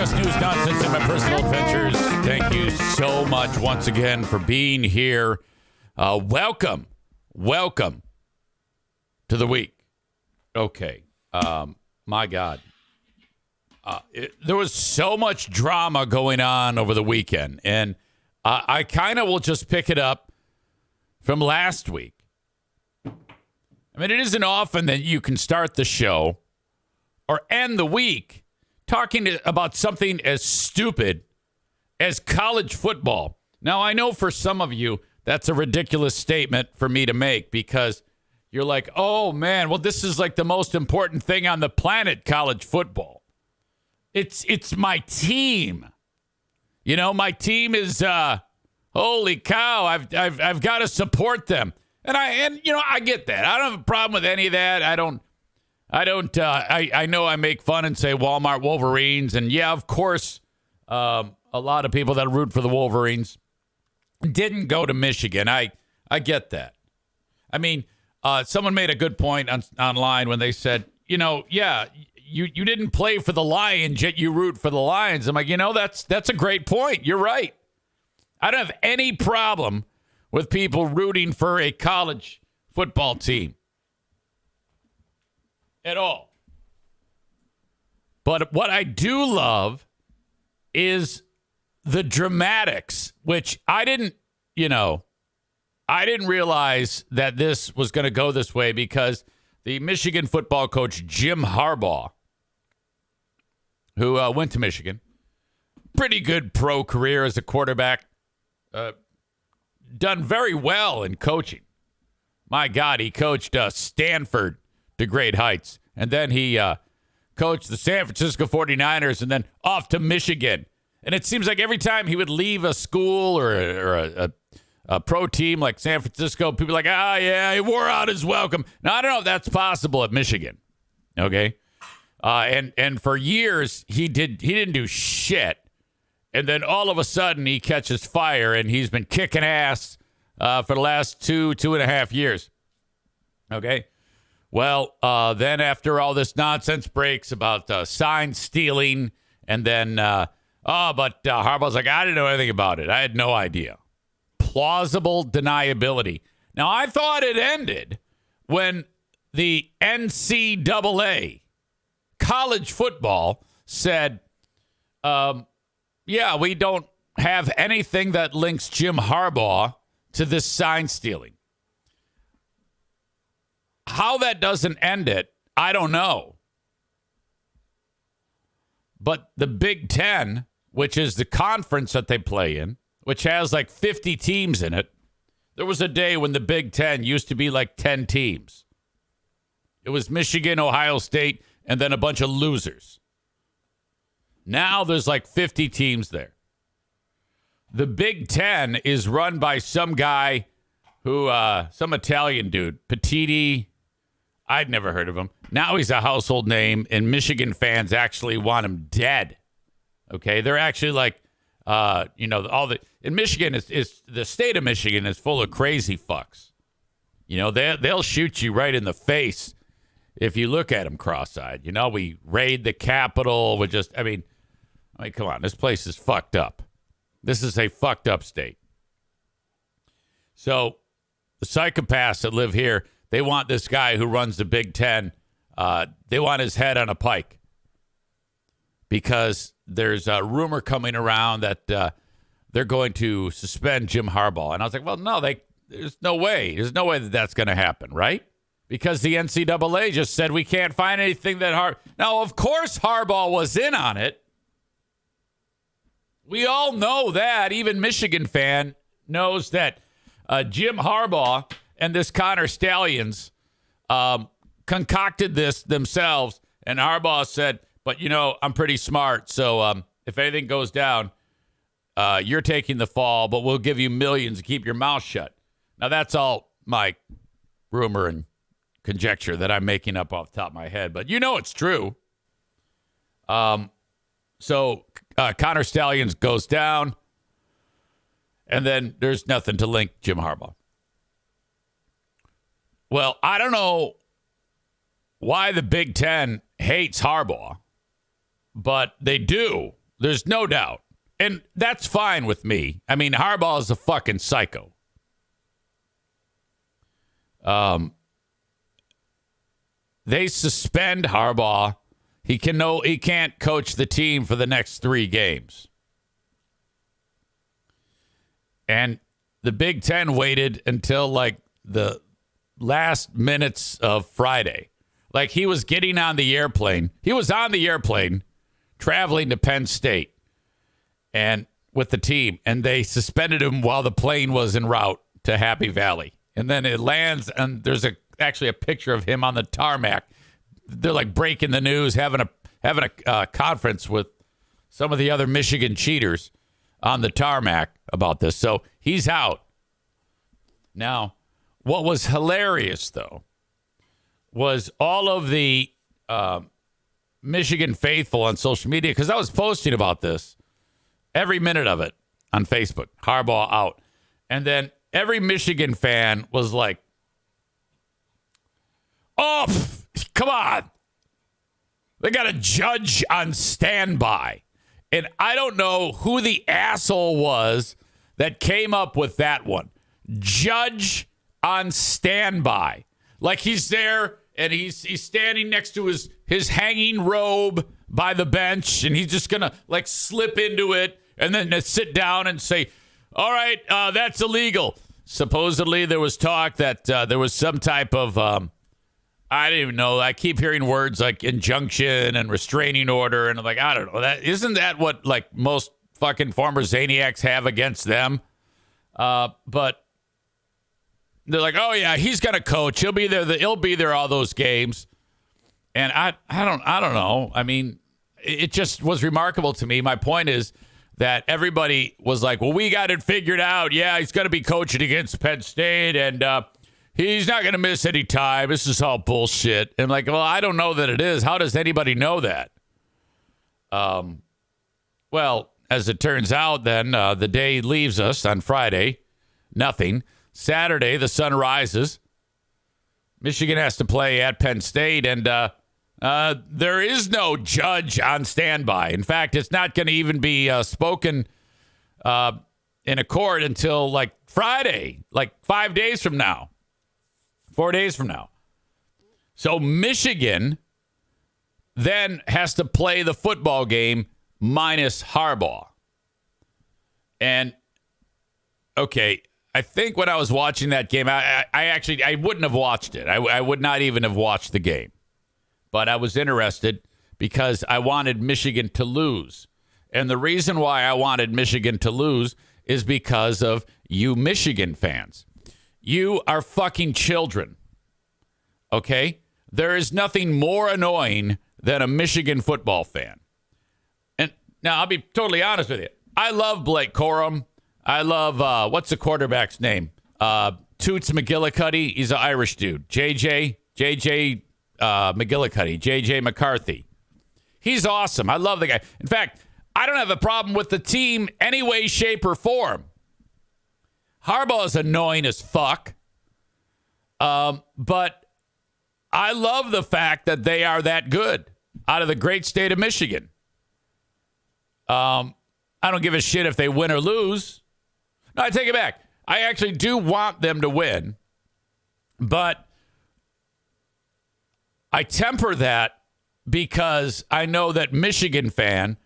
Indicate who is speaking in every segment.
Speaker 1: Just news, nonsense, and my personal adventures. Thank you so much once again for being here. Welcome to the week. Okay. My God. There was so much drama going on over the weekend, and I kind of will just pick it up from last week. I mean, it isn't often that you can start the show or end the week talking about something as stupid as college football. Now, I know for some of you, that's a ridiculous statement for me to make because you're like, oh, man, well, this is like the most important thing on the planet, college football. It's my team. You know, my team is, holy cow, I've got to support them. And I get that. I don't have a problem with any of that. I know I make fun and say Walmart Wolverines. And yeah, of course, a lot of people that root for the Wolverines didn't go to Michigan. I get that. I mean, someone made a good point online when they said, you didn't play for the Lions, yet you root for the Lions. I'm like, that's a great point. You're right. I don't have any problem with people rooting for a college football team at all. But what I do love is the dramatics, which I didn't realize that this was going to go this way because the Michigan football coach, Jim Harbaugh, who went to Michigan, pretty good pro career as a quarterback, done very well in coaching. My God, he coached Stanford to great heights. And then he coached the San Francisco 49ers and then off to Michigan. And it seems like every time he would leave a school or a pro team like San Francisco, people are like, yeah, he wore out his welcome. Now, I don't know if that's possible at Michigan. Okay. And for years, he didn't do shit. And then all of a sudden, he catches fire, and he's been kicking ass for the last two and a half years. Okay? Well, then after all this nonsense breaks about sign stealing, and then, but Harbaugh's like, I didn't know anything about it. I had no idea. Plausible deniability. Now, I thought it ended when the NCAA, college football, said, yeah, we don't have anything that links Jim Harbaugh to this sign stealing. How that doesn't end it, I don't know. But the Big Ten, which is the conference that they play in, which has like 50 teams in it, there was a day when the Big Ten used to be like 10 teams. It was Michigan, Ohio State, and then a bunch of losers. Now there's like 50 teams there. The Big Ten is run by some guy who, some Italian dude, Petiti. I'd never heard of him. Now he's a household name, and Michigan fans actually want him dead. Okay, they're actually like, in Michigan is the state of Michigan is full of crazy fucks. They'll shoot you right in the face if you look at them cross-eyed. We raid the Capitol. I mean, come on. This place is fucked up. This is a fucked up state. So the psychopaths that live here, they want this guy who runs the Big Ten. They want his head on a pike because there's a rumor coming around that they're going to suspend Jim Harbaugh. And I was like, well, no, there's no way. There's no way that that's going to happen, right? Because the NCAA just said we can't find anything that Now, of course, Harbaugh was in on it. We all know that. Even Michigan fan knows that Jim Harbaugh and this Connor Stallions concocted this themselves. And Harbaugh said, but, I'm pretty smart. So if anything goes down, you're taking the fall, but we'll give you millions to keep your mouth shut. Now, that's all my rumor and conjecture that I'm making up off the top of my head. But it's true. So Connor Stallions goes down, and then there's nothing to link Jim Harbaugh. Well, I don't know why the Big Ten hates Harbaugh, but they do. There's no doubt. And that's fine with me. I mean, Harbaugh is a fucking psycho. They suspend Harbaugh. He can't coach the team for the next 3 games. And the Big Ten waited until like the last minutes of Friday. Like he was getting on the airplane. He was on the airplane traveling to Penn State and with the team. And they suspended him while the plane was en route to Happy Valley. And then it lands and there's actually a picture of him on the tarmac. They're like breaking the news, having a conference with some of the other Michigan cheaters on the tarmac about this. So he's out. Now, what was hilarious, though, was all of the Michigan faithful on social media, because I was posting about this, every minute of it on Facebook, Harbaugh out. And then every Michigan fan was like, oh, come on. They got a judge on standby. And I don't know who the asshole was that came up with that one. Judge on standby. Like he's there and he's standing next to his hanging robe by the bench and he's just going to like slip into it and then sit down and say, all right, that's illegal. Supposedly there was talk that there was some type of, I don't even know. I keep hearing words like injunction and restraining order. And I'm like, I don't know. Isn't that what like most fucking former Zaniacs have against them? But they're like, oh yeah, he's going to coach. He'll be there. He'll be there all those games. And I don't know. I mean, it just was remarkable to me. My point is that everybody was like, well, we got it figured out. Yeah, he's going to be coaching against Penn State and, he's not going to miss any time. This is all bullshit. And I'm like, well, I don't know that it is. How does anybody know that? Well, as it turns out, then the day leaves us on Friday. Nothing. Saturday, the sun rises. Michigan has to play at Penn State, and there is no judge on standby. In fact, it's not going to even be spoken in a court until like Friday, like 5 days from now. 4 days from now. So Michigan then has to play the football game minus Harbaugh. And, okay, I think when I was watching that game, I wouldn't have watched it. I would not even have watched the game. But I was interested because I wanted Michigan to lose. And the reason why I wanted Michigan to lose is because of you Michigan fans. You are fucking children, okay? There is nothing more annoying than a Michigan football fan. And now, I'll be totally honest with you. I love Blake Corum. I love, what's the quarterback's name? Toots McGillicuddy. He's an Irish dude. JJ McGillicuddy. JJ McCarthy. He's awesome. I love the guy. In fact, I don't have a problem with the team any way, shape, or form. Harbaugh is annoying as fuck. But I love the fact that they are that good out of the great state of Michigan. I don't give a shit if they win or lose. No, I take it back. I actually do want them to win. But I temper that because I know that Michigan fan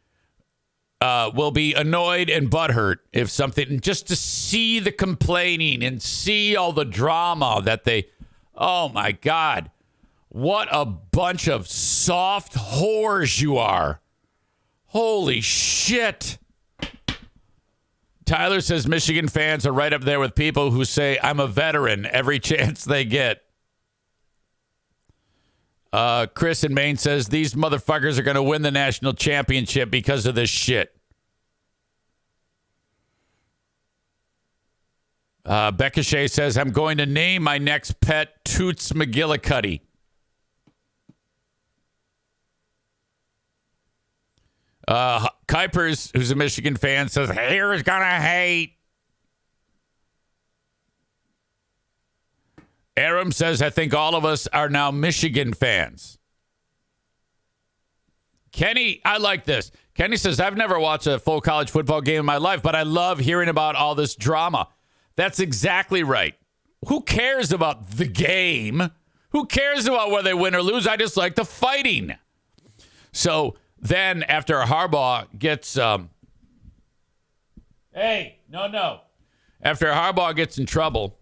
Speaker 1: will be annoyed and butthurt if something, just to see the complaining and see all the drama that they, oh my God, what a bunch of soft whores you are. Holy shit. Tyler says Michigan fans are right up there with people who say, I'm a veteran every chance they get. Chris in Maine says these motherfuckers are going to win the national championship because of this shit. Becca Shea says, I'm going to name my next pet Toots McGillicuddy. Kuipers, who's a Michigan fan, says, Hater's going to hate. Aram says, I think all of us are now Michigan fans. Kenny, I like this. Kenny says, I've never watched a full college football game in my life, but I love hearing about all this drama. That's exactly right. Who cares about the game? Who cares about whether they win or lose? I just like the fighting. So then after Harbaugh gets... After Harbaugh gets in trouble,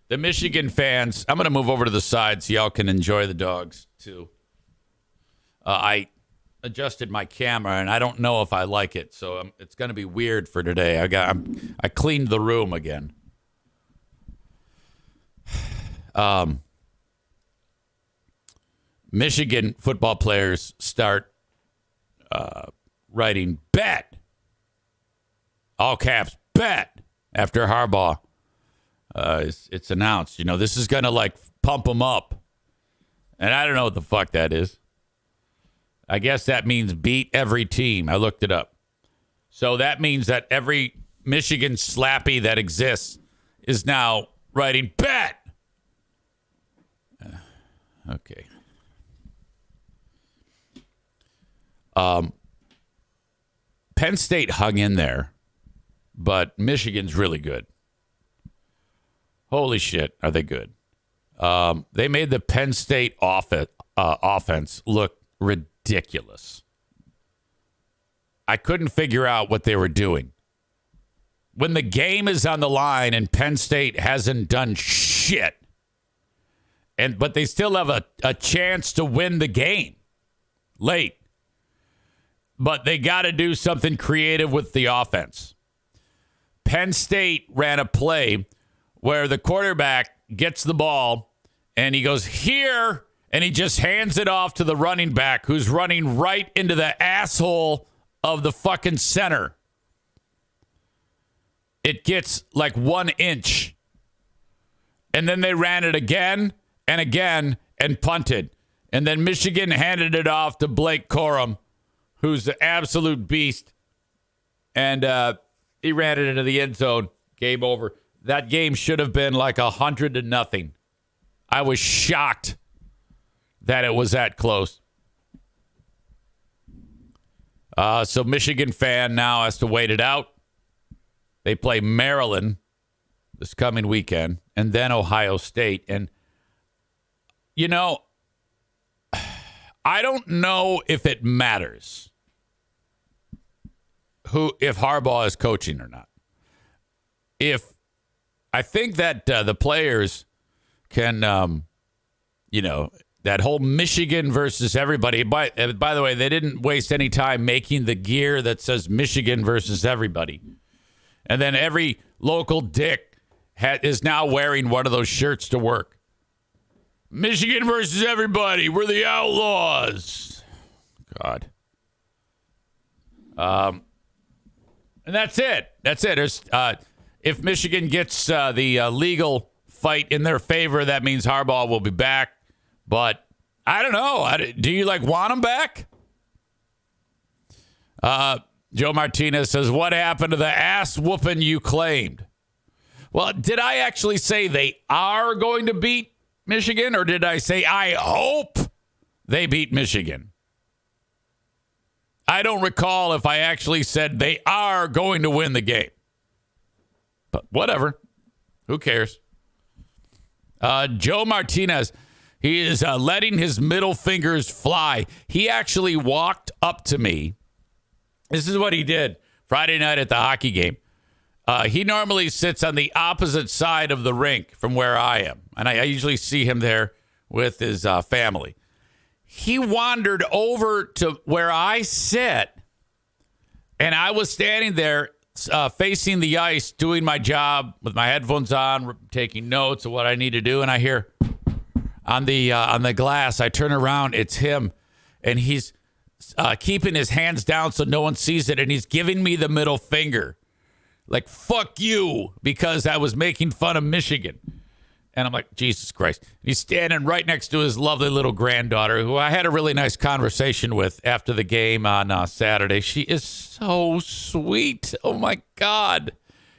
Speaker 1: the Michigan fans... I'm going to move over to the side so y'all can enjoy the dogs, too. I adjusted my camera, and I don't know if I like it, so it's going to be weird for today. I cleaned the room again. Michigan football players start writing bet, all caps, bet, after Harbaugh. It's announced. You know, this is going to, like, pump them up. And I don't know what the fuck that is. I guess that means beat every team. I looked it up. So that means that every Michigan slappy that exists is now writing bet. Okay. Penn State hung in there, but Michigan's really good. Holy shit, are they good? They made the Penn State offense look ridiculous. I couldn't figure out what they were doing. When the game is on the line and Penn State hasn't done shit, but they still have a chance to win the game late. But they got to do something creative with the offense. Penn State ran a play where the quarterback gets the ball and he goes here, and he just hands it off to the running back who's running right into the asshole of the fucking center. It gets like 1 inch. And then they ran it again and again and punted. And then Michigan handed it off to Blake Corum, who's the absolute beast. And he ran it into the end zone. Game over. That game should have been like 100-0. I was shocked that it was that close. So Michigan fan now has to wait it out. They play Maryland this coming weekend and then Ohio State. And, you know, I don't know if it matters if Harbaugh is coaching or not. I think that the players can, that whole Michigan versus everybody. By the way, they didn't waste any time making the gear that says Michigan versus everybody. And then every local dick is now wearing one of those shirts to work. Michigan versus everybody. We're the Outlaws. God. And that's it. There's, if Michigan gets the legal fight in their favor, that means Harbaugh will be back. But I don't know. Do you want him back? Joe Martinez says, what happened to the ass whooping you claimed? Well, did I actually say they are going to beat Michigan, or did I say I hope they beat Michigan? I don't recall if I actually said they are going to win the game. But whatever. Who cares? Joe Martinez, he is letting his middle fingers fly. He actually walked up to me. This is what he did Friday night at the hockey game. He normally sits on the opposite side of the rink from where I am. And I usually see him there with his family. He wandered over to where I sit, and I was standing there facing the ice, doing my job with my headphones on, taking notes of what I need to do. And I hear on the glass, I turn around, it's him, and he's keeping his hands down so no one sees it, and he's giving me the middle finger. Like, fuck you, because I was making fun of Michigan. And I'm like, Jesus Christ. He's standing right next to his lovely little granddaughter, who I had a really nice conversation with after the game on Saturday. She is so sweet. Oh, my God.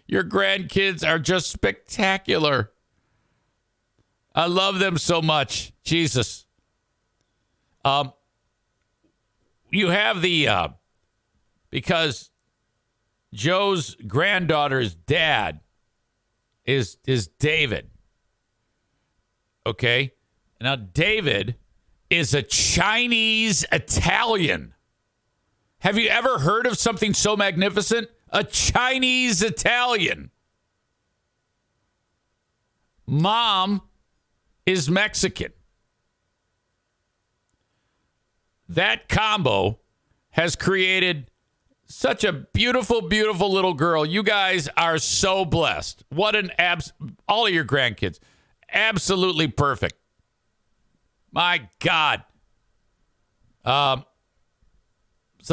Speaker 1: Your grandkids are just spectacular. I love them so much. Jesus. you have the because Joe's granddaughter's dad is David. Okay? Now, David is a Chinese Italian. Have you ever heard of something so magnificent? A Chinese Italian. Mom is Mexican. That combo has created such a beautiful, beautiful little girl. You guys are so blessed. What an all of your grandkids. Absolutely perfect. My God. So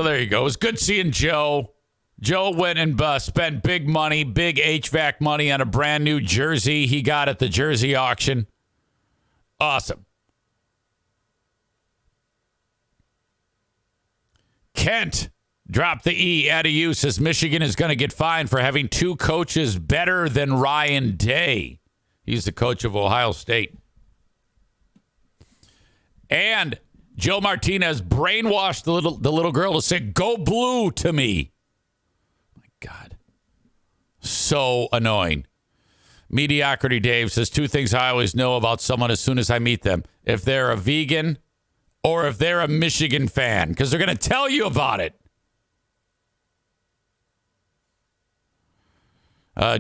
Speaker 1: there you go. It was good seeing Joe. Joe went and spent big money, big HVAC money on a brand new jersey he got at the jersey auction. Awesome. Kent dropped the E out of use as Michigan is going to get fined for having two coaches better than Ryan Day. He's the coach of Ohio State. And Joe Martinez brainwashed the little girl to say, "Go blue" to me. My God. So annoying. Mediocrity Dave says two things I always know about someone as soon as I meet them. If they're a vegan or if they're a Michigan fan, because they're going to tell you about it.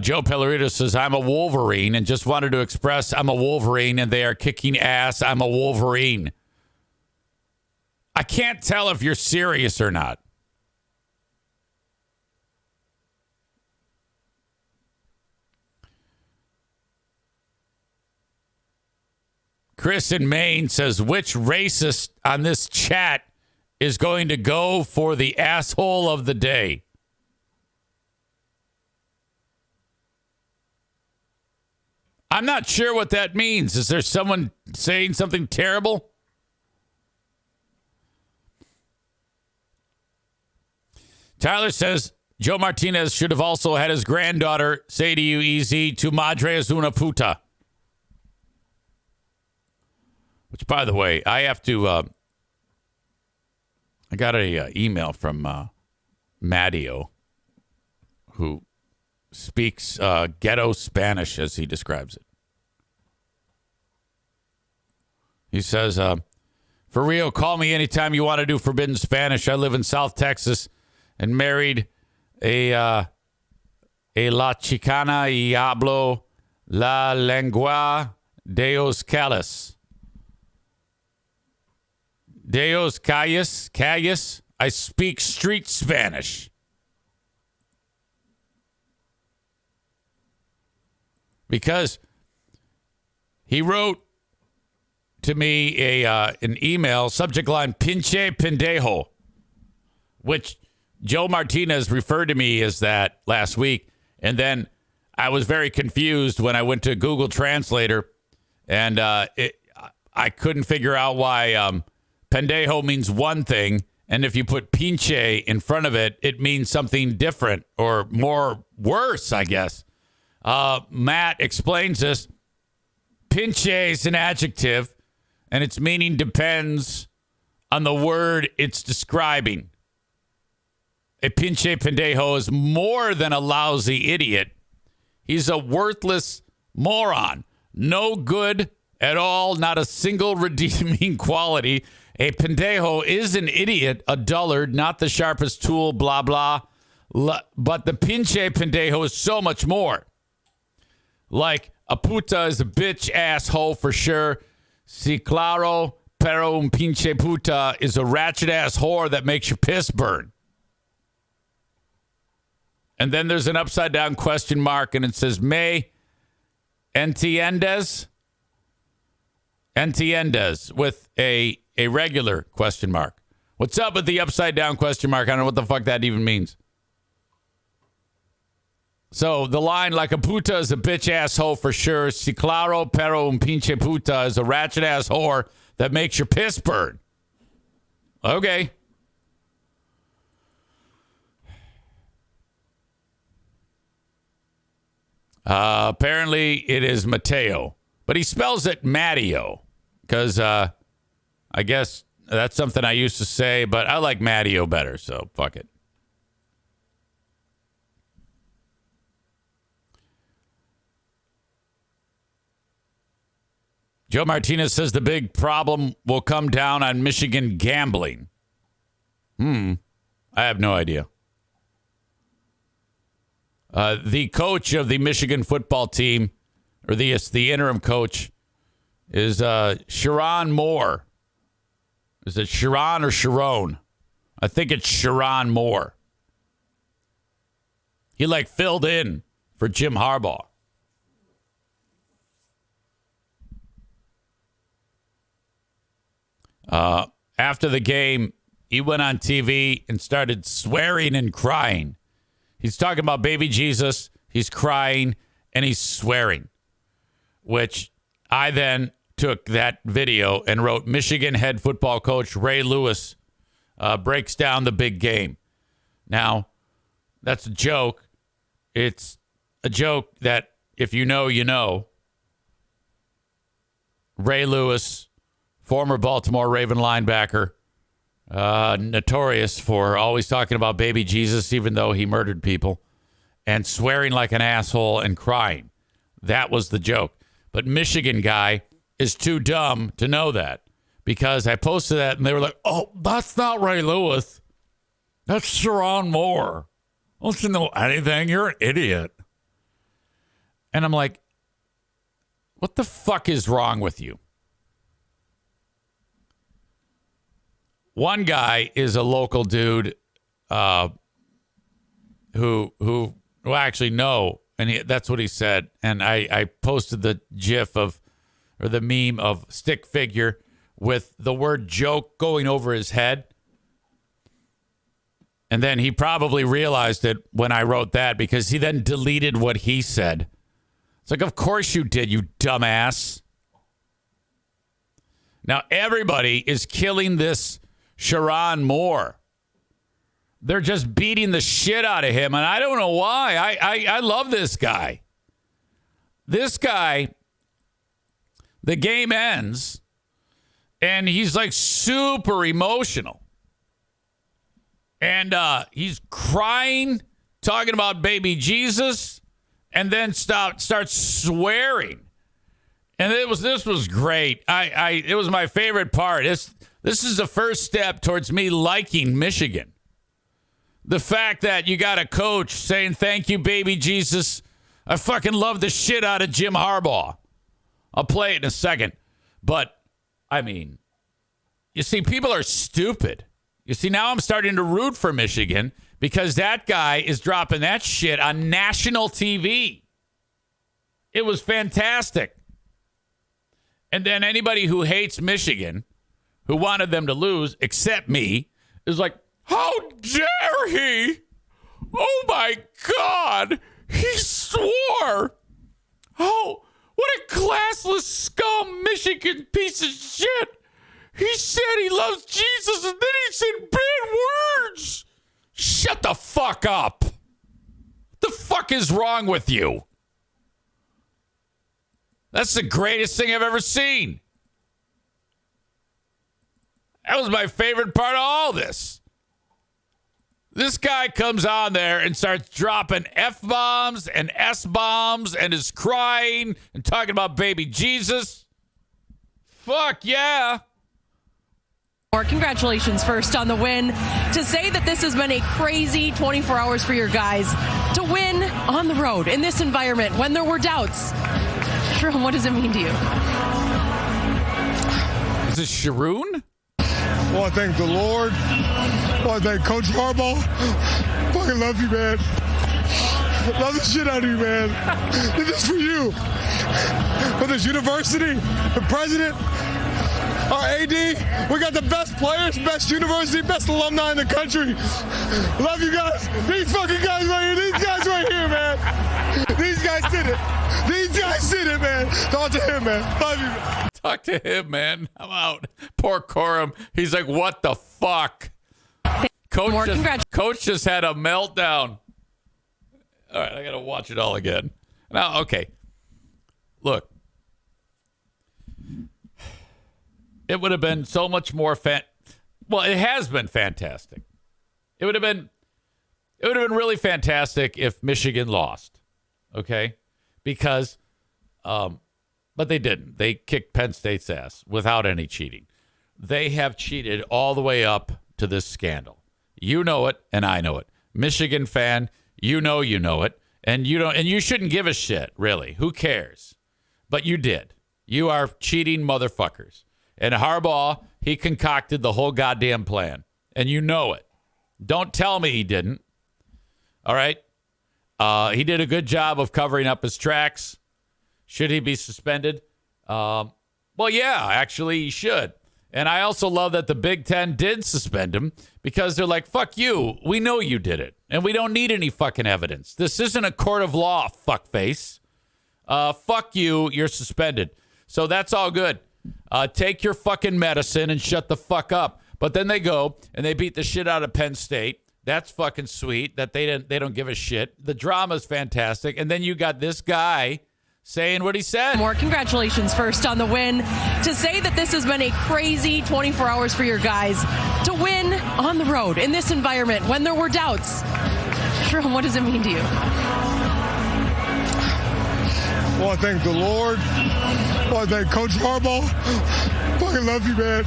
Speaker 1: Joe Pellerito says, I'm a Wolverine and just wanted to express I'm a Wolverine and they are kicking ass. I'm a Wolverine. I can't tell if you're serious or not. Chris in Maine says, which racist on this chat is going to go for the asshole of the day? I'm not sure what that means. Is there someone saying something terrible? Tyler says, Joe Martinez should have also had his granddaughter say to you, EZ, tu madre es una puta. Which, by the way, I have to, I got a email from Matteo, who speaks ghetto Spanish, as he describes it. He says, for real, call me anytime you want to do Forbidden Spanish. I live in South Texas and married a la chicana y hablo la lengua de los calles. Deos calles. I speak street Spanish. Because he wrote to me an email, subject line, Pinche Pendajo, which Joe Martinez referred to me as that last week. And then I was very confused when I went to Google Translator, and I couldn't figure out why Pendajo means one thing, and if you put Pinche in front of it, it means something different or worse, I guess. Matt explains this. Pinche is an adjective, and its meaning depends on the word it's describing. A pinche pendejo is more than a lousy idiot. He's a worthless moron. No good at all, not a single redeeming quality. A pendejo is an idiot, a dullard, not the sharpest tool, blah, blah. But the pinche pendejo is so much more. Like, a puta is a bitch asshole for sure. Si claro, pero un pinche puta is a ratchet ass whore that makes your piss burn. And then there's an upside down question mark, and it says, Me entiendes? Entiendes with a regular question mark. What's up with the upside down question mark? I don't know what the fuck that even means. So the line, like a puta is a bitch asshole for sure. Si claro, pero un pinche puta is a ratchet ass whore that makes your piss burn. Okay. Apparently it is Mateo, but he spells it Matteo because I guess That's something I used to say, but I like Matteo better, so fuck it. Joe Martinez says the big problem will come down on Michigan gambling. I have no idea. The coach of the Michigan football team, or the interim coach, is Sharon Moore. Is it Sharon or Sharon? I think it's Sharon Moore. He filled in for Jim Harbaugh. After the game, he went on TV and started swearing and crying. He's talking about baby Jesus. He's crying and he's swearing, which I then took that video and wrote Michigan head football coach Ray Lewis breaks down the big game. Now, that's a joke. It's a joke that if you know, you know. Ray Lewis, former Baltimore Raven linebacker, notorious for always talking about baby Jesus, even though he murdered people, and swearing like an asshole and crying. That was the joke. But Michigan guy is too dumb to know that, because I posted that and they were like, oh, that's not Ray Lewis. That's Sharon Moore. Don't you know anything? You're an idiot. And I'm like, what the fuck is wrong with you? One guy is a local dude who actually no, and that's what he said. And I posted the gif or the meme of stick figure with the word joke going over his head. And then he probably realized it when I wrote that, because he then deleted what he said. It's like, of course you did, you dumbass. Now everybody is killing this Sharon Moore. They're just beating the shit out of him, and I don't know why. I love this guy. This guy, the game ends, and he's super emotional. And he's crying, talking about baby Jesus, and then starts swearing. And this was great. It was my favorite part. This is the first step towards me liking Michigan. The fact that you got a coach saying, thank you, baby Jesus. I fucking love the shit out of Jim Harbaugh. I'll play it in a second. But, I mean, you see, people are stupid. You see, now I'm starting to root for Michigan because that guy is dropping that shit on national TV. It was fantastic. And then anybody who hates Michigan, who wanted them to lose, except me, is like, how dare he? Oh, my God. He swore. Oh, what a classless scum Michigan piece of shit. He said he loves Jesus, and then he said bad words. Shut the fuck up. What the fuck is wrong with you? That's the greatest thing I've ever seen. That was my favorite part of all this. This guy comes on there and starts dropping F-bombs and S-bombs and is crying and talking about baby Jesus. Fuck yeah.
Speaker 2: Congratulations first on the win. To say that this has been a crazy 24 hours for your guys, to win on the road in this environment when there were doubts. Sharon, what does it mean to you?
Speaker 1: Is this Sharon?
Speaker 3: I want to thank the Lord. I want to thank Coach Harbaugh. Fucking love you, man. Love the shit out of you, man. Did this for you. For this university, the president, our AD, we got the best players, best university, best alumni in the country. Love you guys. These fucking guys right here. These guys right here, man. These guys did it. These guys did it, man. Talk to him, man. Love you, man.
Speaker 1: Talk to him, man. I'm out. Poor Corum. He's like, what the fuck? Coach just had a meltdown. All right, I got to watch it all again. Now, okay. Look. It would have been so much more Well, it has been fantastic. It would have been really fantastic if Michigan lost. Okay? Because but they didn't. They kicked Penn State's ass without any cheating. They have cheated all the way up to this scandal. You know it, and I know it. Michigan fan, you know it, and you don't, and you shouldn't give a shit, really. Who cares? But you did. You are cheating motherfuckers. And Harbaugh, he concocted the whole goddamn plan, and you know it. Don't tell me he didn't. All right? He did a good job of covering up his tracks. Should he be suspended? Well, yeah, actually, he should. And I also love that the Big Ten did suspend him because they're like, fuck you. We know you did it. And we don't need any fucking evidence. This isn't a court of law, fuckface. Fuck you. You're suspended. So that's all good. Take your fucking medicine and shut the fuck up. But then they go and they beat the shit out of Penn State. That's fucking sweet that they don't give a shit. The drama's fantastic. And then you got this guy saying what he said.
Speaker 2: More congratulations first on the win. To say that this has been a crazy 24 hours for your guys, to win on the road in this environment when there were doubts. Jerome, what does it mean to you?
Speaker 3: Well, I thank the Lord. Well, I thank Coach Harbaugh. Fucking love you, man.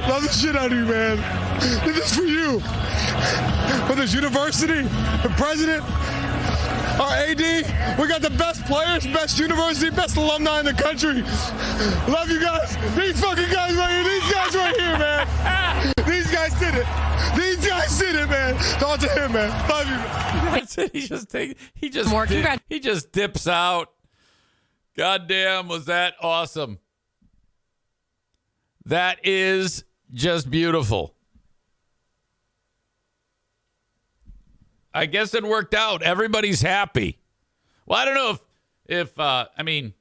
Speaker 3: Love the shit out of you, man. Did this for you. For this university, the president, our AD, we got the best players, best university, best alumni in the country. Love you guys. These fucking guys right here. These guys right here, man. These guys did it. These guys did it, man. Talk to him, man. Love you.
Speaker 1: That's it. He just dips out. Goddamn, was that awesome. That is just beautiful. I guess it worked out. Everybody's happy. Well, I don't know if I mean,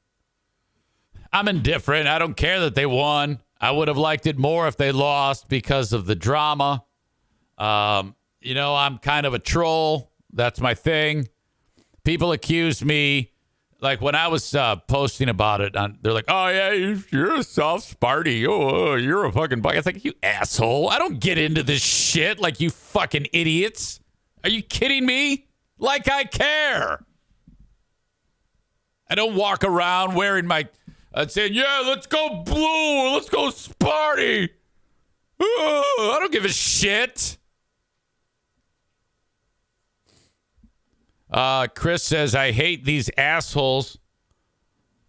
Speaker 1: I'm indifferent. I don't care that they won. I would have liked it more if they lost because of the drama. I'm kind of a troll. That's my thing. People accused me, like when I was posting about it, they're like, oh, yeah, you're a soft Sparty. Oh, you're a fucking buck. It's like, you asshole. I don't get into this shit like you fucking idiots. Are you kidding me? Like I care. I don't walk around wearing my, saying, yeah, let's go blue. Let's go Sparty. I don't give a shit. Chris says, I hate these assholes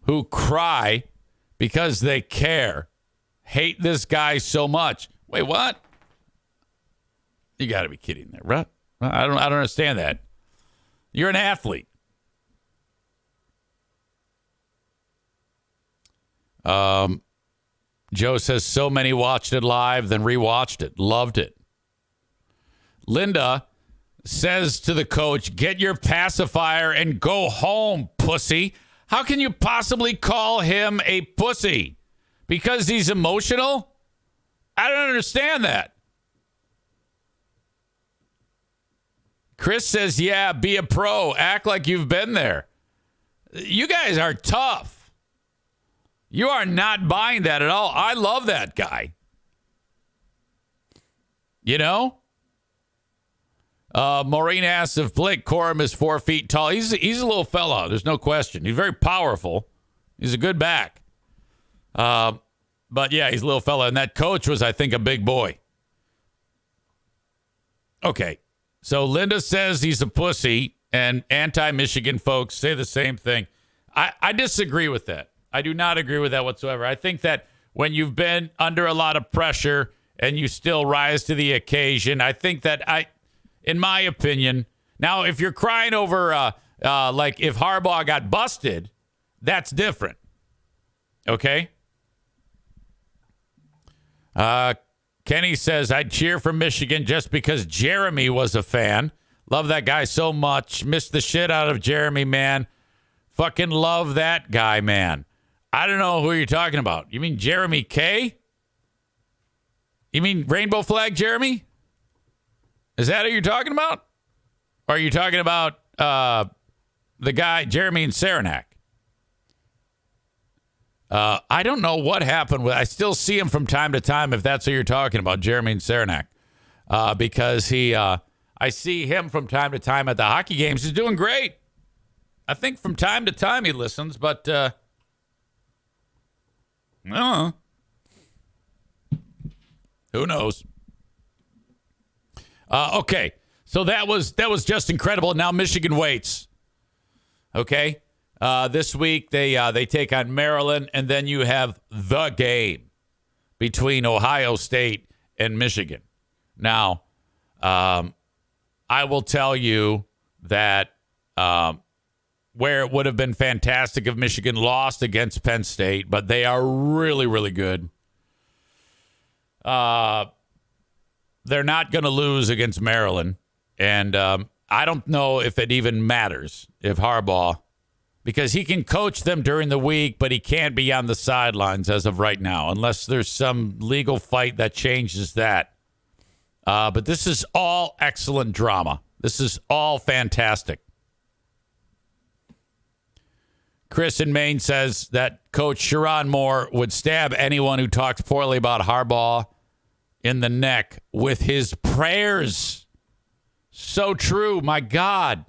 Speaker 1: who cry because they care. Hate this guy so much. Wait, what? You got to be kidding there, right? I don't understand that. You're an athlete. Joe says so many watched it live, then rewatched it. Loved it. Linda says to the coach, get your pacifier and go home, pussy. How can you possibly call him a pussy? Because he's emotional? I don't understand that. Chris says, yeah, be a pro. Act like you've been there. You guys are tough. You are not buying that at all. I love that guy. You know? Maureen asks if Blake Corum is 4 feet tall. He's a little fella. There's no question. He's very powerful. He's a good back. But, yeah, he's a little fella. And that coach was, I think, a big boy. Okay. So Linda says he's a pussy, and anti-Michigan folks say the same thing. I disagree with that. I do not agree with that whatsoever. I think that when you've been under a lot of pressure and you still rise to the occasion, I think that in my opinion, now if you're crying over like if Harbaugh got busted, that's different. Okay? Kenny says, I'd cheer for Michigan just because Jeremy was a fan. Love that guy so much. Missed the shit out of Jeremy, man. Fucking love that guy, man. I don't know who you're talking about. You mean Jeremy K? You mean Rainbow Flag Jeremy? Is that who you're talking about? Or are you talking about the guy, Jeremy and Saranac? I don't know what happened. I still see him from time to time, if that's who you're talking about, Jeremy Saranac, because I see him from time to time at the hockey games. He's doing great. I think from time to time he listens, but I don't know. Who knows? Okay, so that was just incredible. Now Michigan waits. Okay, this week they take on Maryland, and then you have the game between Ohio State and Michigan. Now, I will tell you that where it would have been fantastic if Michigan lost against Penn State, but they are really, really good. They're not going to lose against Maryland. And I don't know if it even matters if Harbaugh, because he can coach them during the week, but he can't be on the sidelines as of right now, unless there's some legal fight that changes that. But this is all excellent drama. This is all fantastic. Chris in Maine says that Coach Sherrod Moore would stab anyone who talks poorly about Harbaugh in the neck with his prayers. So true. My God.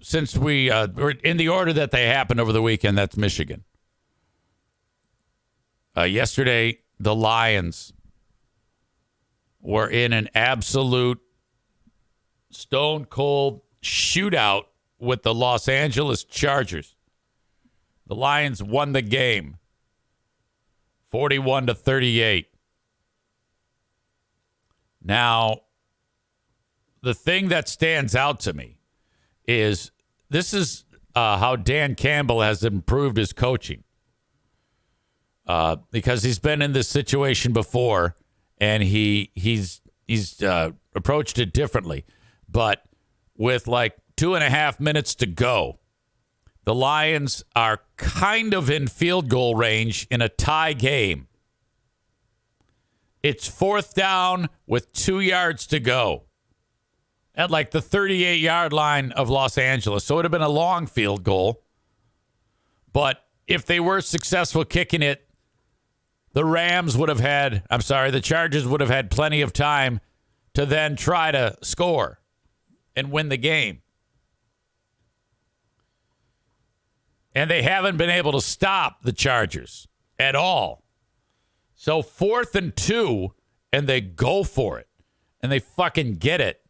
Speaker 1: Since we're in the order that they happened over the weekend, that's Michigan. Yesterday, the Lions were in an absolute stone-cold shootout with the Los Angeles Chargers. The Lions won the game 41-38. Now, the thing that stands out to me is this is how Dan Campbell has improved his coaching. Because he's been in this situation before, and he's approached it differently. But with like 2.5 minutes to go, the Lions are kind of in field goal range in a tie game. It's 4th down with 2 yards to go at like the 38-yard line of Los Angeles. So it would have been a long field goal. But if they were successful kicking it, the Chargers would have had plenty of time to then try to score and win the game. And they haven't been able to stop the Chargers at all. So 4th and 2, and they go for it. And they fucking get it.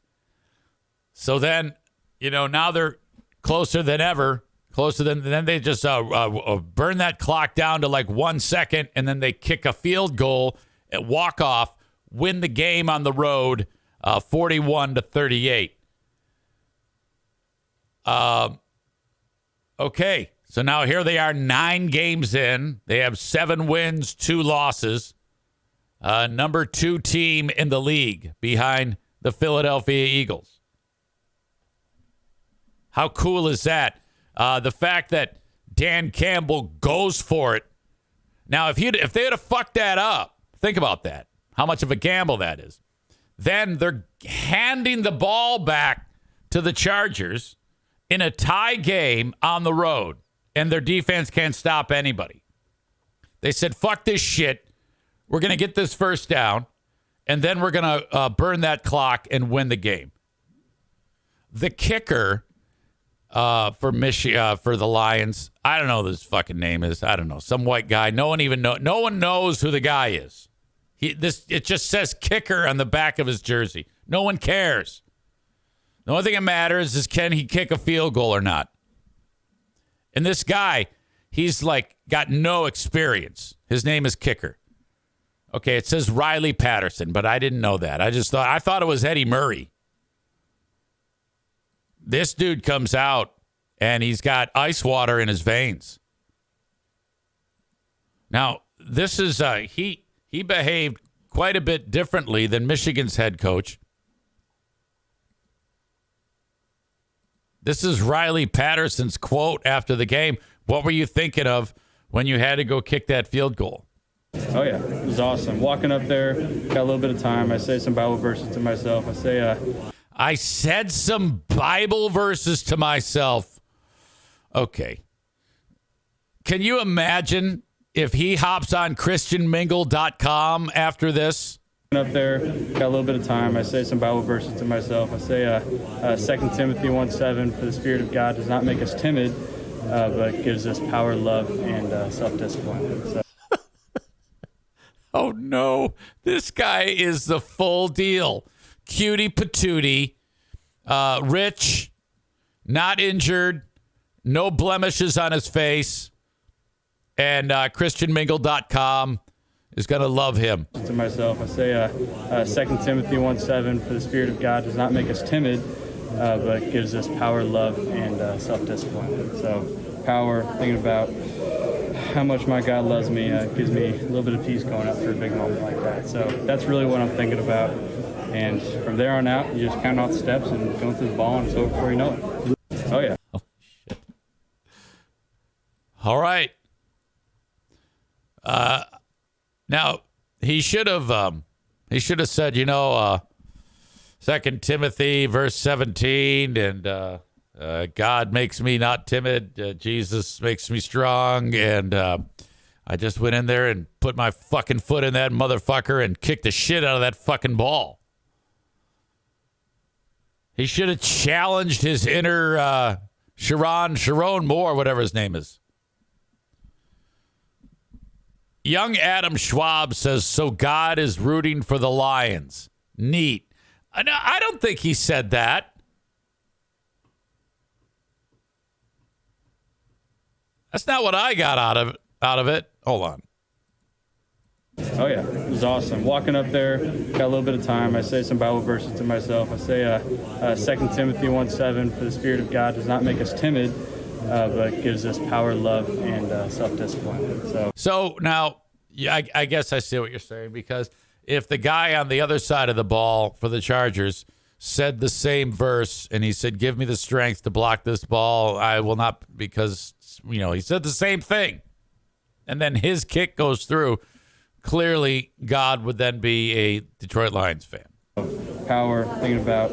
Speaker 1: So then, now they're closer than ever. Then they just burn that clock down to like 1 second, and then they kick a field goal at walk-off, win the game on the road, 41-38. Okay, so now here they are 9 games in. They have 7 wins, 2 losses. Number 2 team in the league behind the Philadelphia Eagles. How cool is that? The fact that Dan Campbell goes for it. Now, if they had have fucked that up, think about that. How much of a gamble that is. Then they're handing the ball back to the Chargers in a tie game on the road, and their defense can't stop anybody. They said, fuck this shit. We're going to get this first down, and then we're going to burn that clock and win the game. The kicker for the Lions, I don't know what his fucking name is. I don't know. Some white guy. No one knows who the guy is. It just says kicker on the back of his jersey. No one cares. The only thing that matters is, can he kick a field goal or not? And this guy, he's like got no experience. His name is Kicker. Okay, it says Riley Patterson, but I didn't know that. I thought it was Eddie Murray. This dude comes out and he's got ice water in his veins. Now, this is he behaved quite a bit differently than Michigan's head coach. This is Riley Patterson's quote after the game. What were you thinking of when you had to go kick that field goal?
Speaker 4: Oh, yeah. It was awesome. Walking up there, got a little bit of time. I say some Bible verses to myself. I said some Bible verses to myself.
Speaker 1: Okay. Can you imagine if he hops on christianmingle.com after this?
Speaker 4: Up there, got a little bit of time. I say some Bible verses to myself. I say 2 Timothy 1:7, for the Spirit of God does not make us timid, but gives us power, love, and self-discipline. So.
Speaker 1: Oh, no. This guy is the full deal. Cutie patootie, rich, not injured, no blemishes on his face, and christianmingle.com is going to love him.
Speaker 4: To myself, I say 2 Timothy 1:7, for the Spirit of God does not make us timid, but gives us power, love, and self-discipline. So power, thinking about how much my God loves me, gives me a little bit of peace going up for a big moment like that. So that's really what I'm thinking about. And from there on out, you just count off the steps and going through the ball, and it's over before you know it. Oh, yeah.
Speaker 1: Oh, shit. All right. Now, he should have said, 2 Timothy verse 17, and God makes me not timid. Jesus makes me strong. And I just went in there and put my fucking foot in that motherfucker and kicked the shit out of that fucking ball. He should have challenged his inner Sharon Moore, whatever his name is. Young Adam Schwab says, so God is rooting for the Lions. Neat. I don't think he said that. That's not what I got out of it. Hold on.
Speaker 4: Oh, yeah. It was awesome. Walking up there, got a little bit of time. I say some Bible verses to myself. I say 2 Timothy 1:7, for the Spirit of God does not make us timid, but gives us power, love, and self-discipline. So now, I guess I see what you're saying, because if the guy on the other side of the ball for the Chargers said the same verse and he said, give me the strength to block this ball, I will not, because, he said the same thing. And then his kick goes through. Clearly, God would then be a Detroit Lions fan. Power, thinking about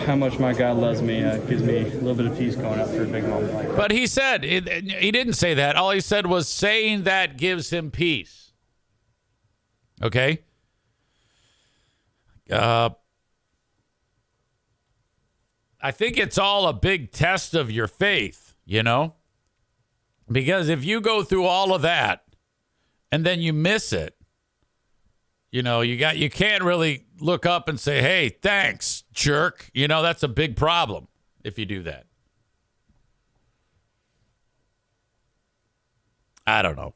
Speaker 4: how much my God loves me, gives me a little bit of peace going up for a big moment like that.
Speaker 1: But he said, he didn't say that. All he said was saying that gives him peace. Okay? I think it's all a big test of your faith, Because if you go through all of that and then you miss it, you can't really look up and say, hey, thanks, jerk. That's a big problem if you do that. I don't know.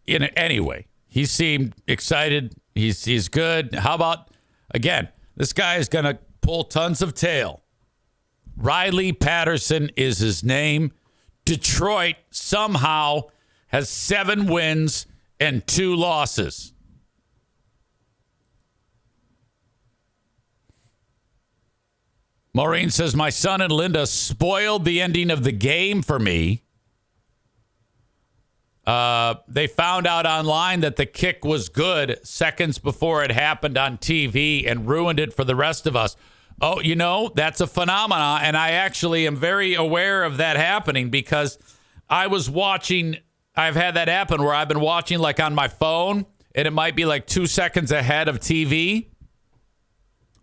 Speaker 1: Anyway, he seemed excited. He's good. How about, again, this guy is going to pull tons of tail. Riley Patterson is his name. Detroit somehow has 7 wins and 2 losses. Maureen says, my son and Linda spoiled the ending of the game for me. They found out online that the kick was good seconds before it happened on TV and ruined it for the rest of us. Oh, that's a phenomenon, and I actually am very aware of that happening, because I was watching, I've had that happen where I've been watching like on my phone, and it might be like 2 seconds ahead of TV,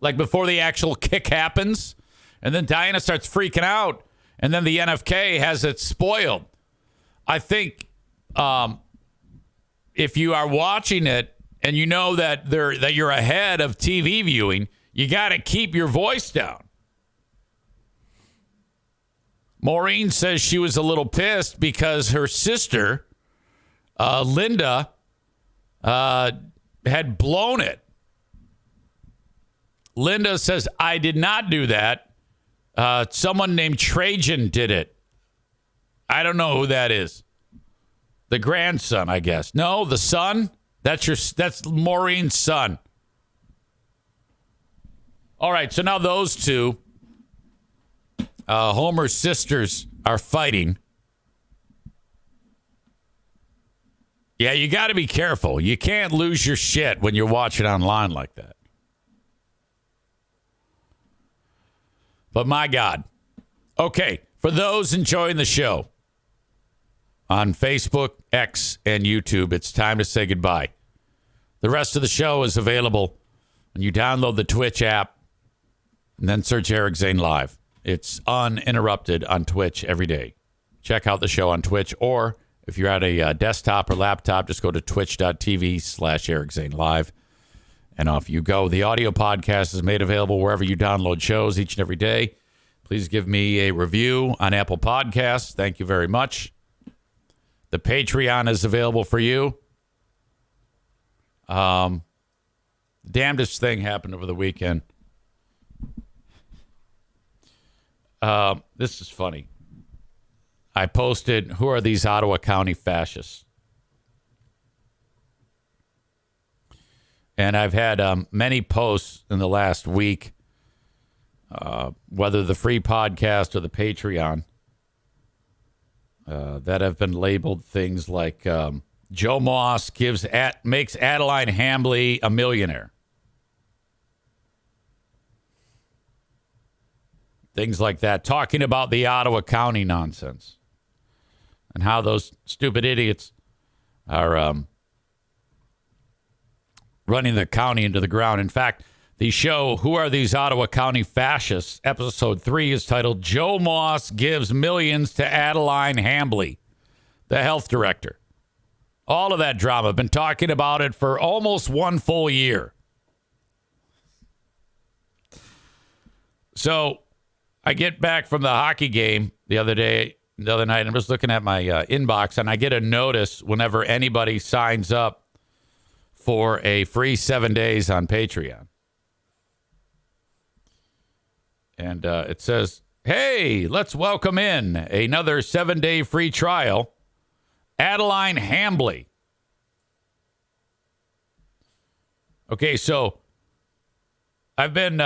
Speaker 1: like before the actual kick happens, and then Diana starts freaking out, and then the NFK has it spoiled. I think if you are watching it and you know that you're ahead of TV viewing, you got to keep your voice down. Maureen says she was a little pissed because her sister, Linda, had blown it. Linda says, I did not do that. Someone named Trajan did it. I don't know who that is. The grandson, I guess. No, the son? That's Maureen's son. All right, so now those two, Homer's sisters, are fighting. Yeah, you got to be careful. You can't lose your shit when you're watching online like that. But my God. Okay, For those enjoying the show on Facebook, X, and YouTube, it's time to say goodbye. The rest of the show is available when you download the Twitch app and then search Eric Zane Live. It's uninterrupted on Twitch every day. Check out the show on Twitch, or if you're at a desktop or laptop, just go to twitch.tv/Eric Zane Live. And off you go. The audio podcast is made available wherever you download shows each and every day. Please give me a review on Apple Podcasts. Thank you very much. The Patreon is available for you. The damnedest thing happened over the weekend. This is funny. I posted, who are these Ottawa County fascists? And I've had many posts in the last week, whether the free podcast or the Patreon, that have been labeled things like Joe Moss makes Adeline Hambley a millionaire. Things like that, talking about the Ottawa County nonsense and how those stupid idiots are running the county into the ground. In fact, the show, Who Are These Ottawa County Fascists? Episode 3 is titled, Joe Moss Gives Millions to Adeline Hambley, the health director. All of that drama. I've been talking about it for almost one full year. So I get back from the hockey game the other night, and I'm just looking at my inbox, and I get a notice whenever anybody signs up for a free 7 days on Patreon. And it says, hey, let's welcome in another 7-day free trial, Adeline Hambley. Okay, so I've been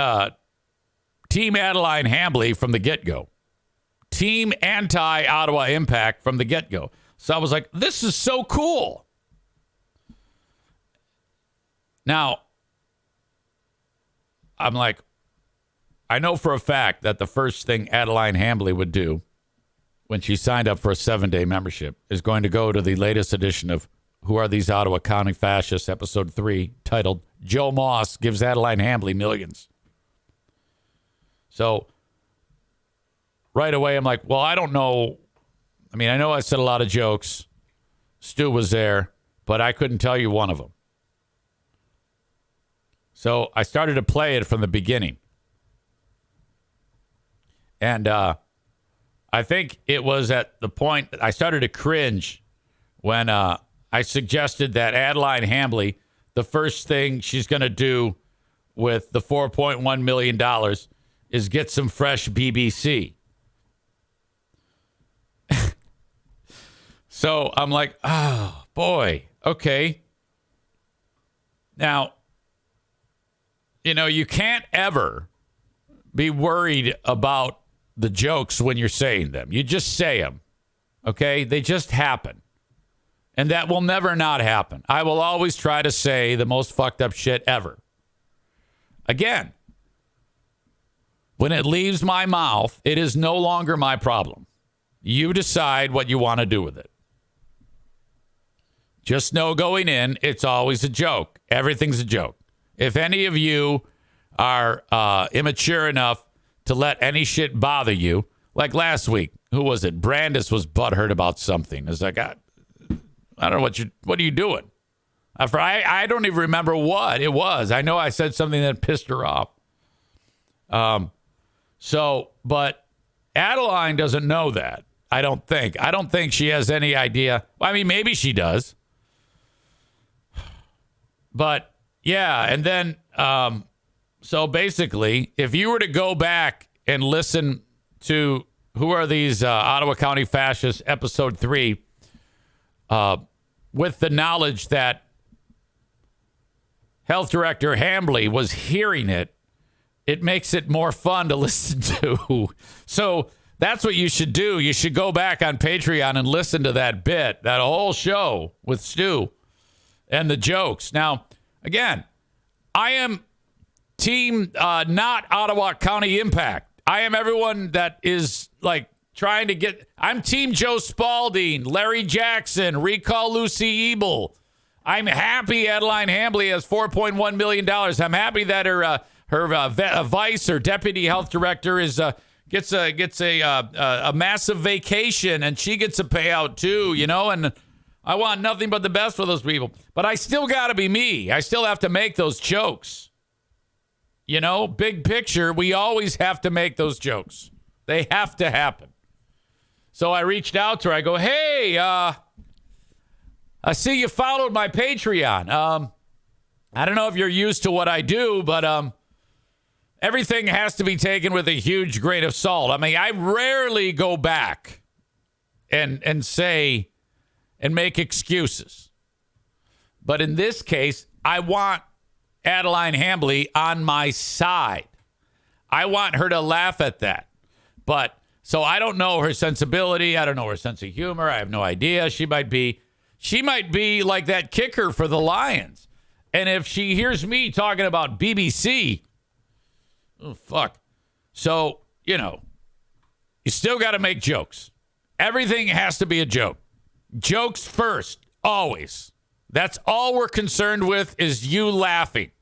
Speaker 1: Team Adeline Hambley from the get-go. Team anti-Ottawa Impact from the get-go. So I was like, this is so cool. Now, I'm like, I know for a fact that the first thing Adeline Hambley would do when she signed up for a 7-day membership is going to go to the latest edition of Who Are These Ottawa County Fascists, Episode 3, titled, Joe Moss Gives Adeline Hambley Millions. So right away, I'm like, well, I don't know. I mean, I know I said a lot of jokes. Stu was there, but I couldn't tell you one of them. So I started to play it from the beginning. And I think it was at the point that I started to cringe when I suggested that Adeline Hambley, the first thing she's going to do with the $4.1 million is get some fresh BBC. So I'm like, oh, boy, okay. Now, you know, you can't ever be worried about the jokes when you're saying them. You just say them, okay? They just happen. And that will never not happen. I will always try to say the most fucked up shit ever. Again, when it leaves my mouth, it is no longer my problem. You decide what you want to do with it. Just know going in, it's always a joke. Everything's a joke. If any of you are immature enough to let any shit bother you, like last week, who was it? Brandis was butthurt about something. It's like, I don't know what are you doing? I don't even remember what it was. I know I said something that pissed her off. But Adeline doesn't know that. I don't think she has any idea. I mean, maybe she does. But yeah, and then so basically, if you were to go back and listen to Who Are These Ottawa County Fascists, Episode 3, with the knowledge that Health Director Hambley was hearing it, it makes it more fun to listen to. So that's what you should do. You should go back on Patreon and listen to that bit, that whole show with Stu and the jokes. Now, again, I am team not Ottawa County Impact. I am everyone that is like trying to get. I'm Team Joe Spalding, Larry Jackson, recall Lucy Ebel. I'm happy Adeline Hambley has $4.1 million. I'm happy that her vice or deputy health director is gets a massive vacation and she gets a payout too, you know, and I want nothing but the best for those people. But I still got to be me. I still have to make those jokes. You know, big picture, we always have to make those jokes. They have to happen. So I reached out to her. I go, hey, I see you followed my Patreon. I don't know if you're used to what I do, but everything has to be taken with a huge grain of salt. I mean, I rarely go back and say and make excuses. But in this case, I want Adeline Hambley on my side. I want her to laugh at that. But so I don't know her sensibility. I don't know her sense of humor. I have no idea. She might be like that kicker for the Lions. And if she hears me talking about BBC, oh, fuck. So, you know, you still got to make jokes. Everything has to be a joke. Jokes first, always. That's all we're concerned with is you laughing.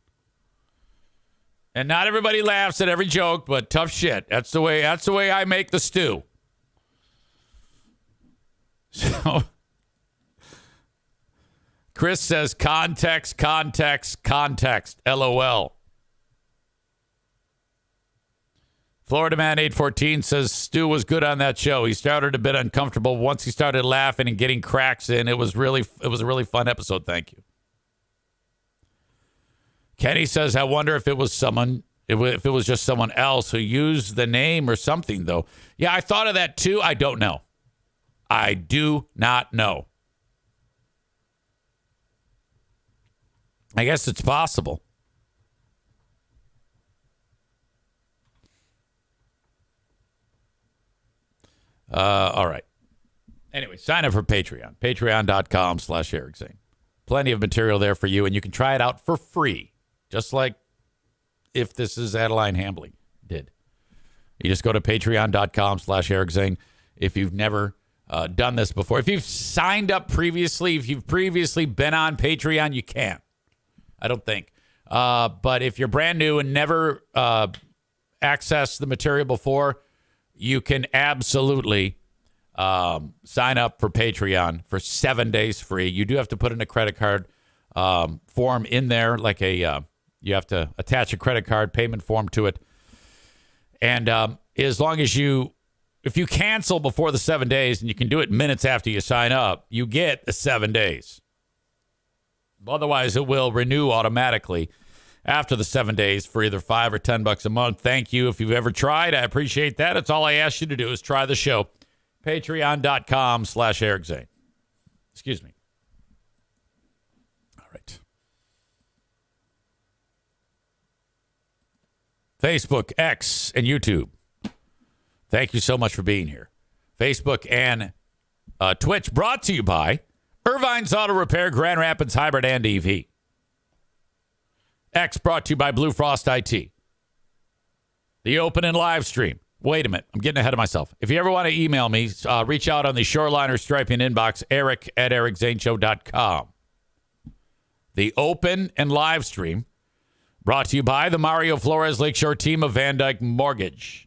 Speaker 1: And not everybody laughs at every joke, but tough shit. That's the way I make the stew. So Chris says context, LOL. Florida Man 814 says Stu was good on that show. He started a bit uncomfortable. Once he started laughing and getting cracks in, it was a really fun episode. Thank you. Kenny says, I wonder if it was just someone else who used the name or something, though. Yeah, I thought of that too. I don't know. I do not know. I guess it's possible. All right. Anyway, sign up for Patreon. Patreon.com/Eric Zane. Plenty of material there for you, and you can try it out for free, just like if this is Adeline Hambley did. You just go to patreon.com/Eric Zane. If you've never done this before, if you've signed up previously, if you've previously been on Patreon, you can't. I don't think. But if you're brand new and never accessed the material before, you can absolutely sign up for Patreon for 7 days free. You do have to put in a credit card form in there, like you have to attach a credit card payment form to it. And as long as if you cancel before the 7 days, and you can do it minutes after you sign up, you get the 7 days. Otherwise, it will renew automatically after the 7 days for either $5 or $10 a month. Thank you. If you've ever tried, I appreciate that. It's all I ask you to do is try the show. Patreon.com/Eric Zane. Excuse me. All right. Facebook, X, and YouTube. Thank you so much for being here. Facebook and Twitch brought to you by Irvine's Auto Repair, Grand Rapids Hybrid and EV. X brought to you by Blue Frost IT. The open and live stream. Wait a minute. I'm getting ahead of myself. If you ever want to email me, reach out on the Shoreliner Striping inbox, eric@ericzaneshow.com. The open and live stream brought to you by the Mario Flores Lakeshore team of Van Dyke Mortgage.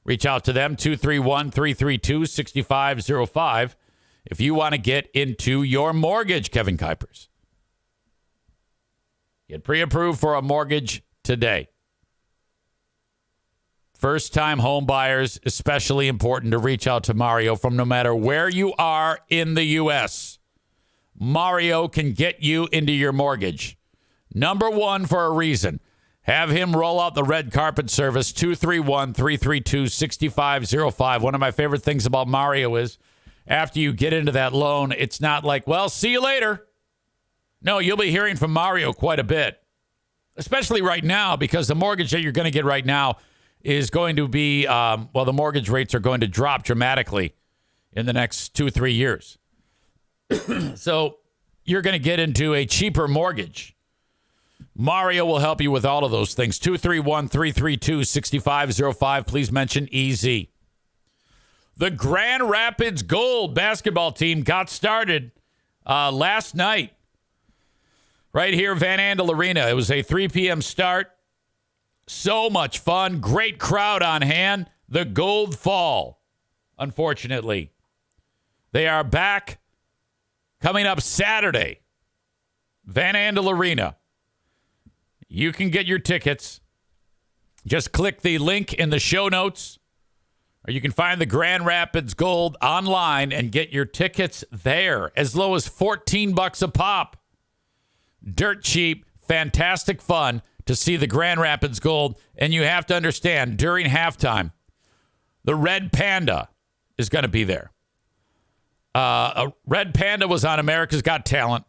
Speaker 1: Reach out to them, 231-332-6505. If you want to get into your mortgage, Kevin Kuipers. Get pre-approved for a mortgage today. First-time home buyers, especially important to reach out to Mario from no matter where you are in the U.S. Mario can get you into your mortgage. Number one for a reason. Have him roll out the red carpet service, 231-332-6505. One of my favorite things about Mario is after you get into that loan, it's not like, well, see you later. No, you'll be hearing from Mario quite a bit, especially right now, because the mortgage that you're going to get right now is going to be, the mortgage rates are going to drop dramatically in the next 2-3 years. So you're going to get into a cheaper mortgage. Mario will help you with all of those things. 231-332-6505. Please mention EZ. The Grand Rapids Gold basketball team got started last night right here, Van Andel Arena. It was a 3 p.m. start. So much fun. Great crowd on hand. The Gold fall, unfortunately. They are back coming up Saturday. Van Andel Arena. You can get your tickets. Just click the link in the show notes, or you can find the Grand Rapids Gold online and get your tickets there, as low as $14 a pop. Dirt cheap, fantastic fun to see the Grand Rapids Gold. And you have to understand, during halftime, the Red Panda is going to be there. A Red Panda was on America's Got Talent,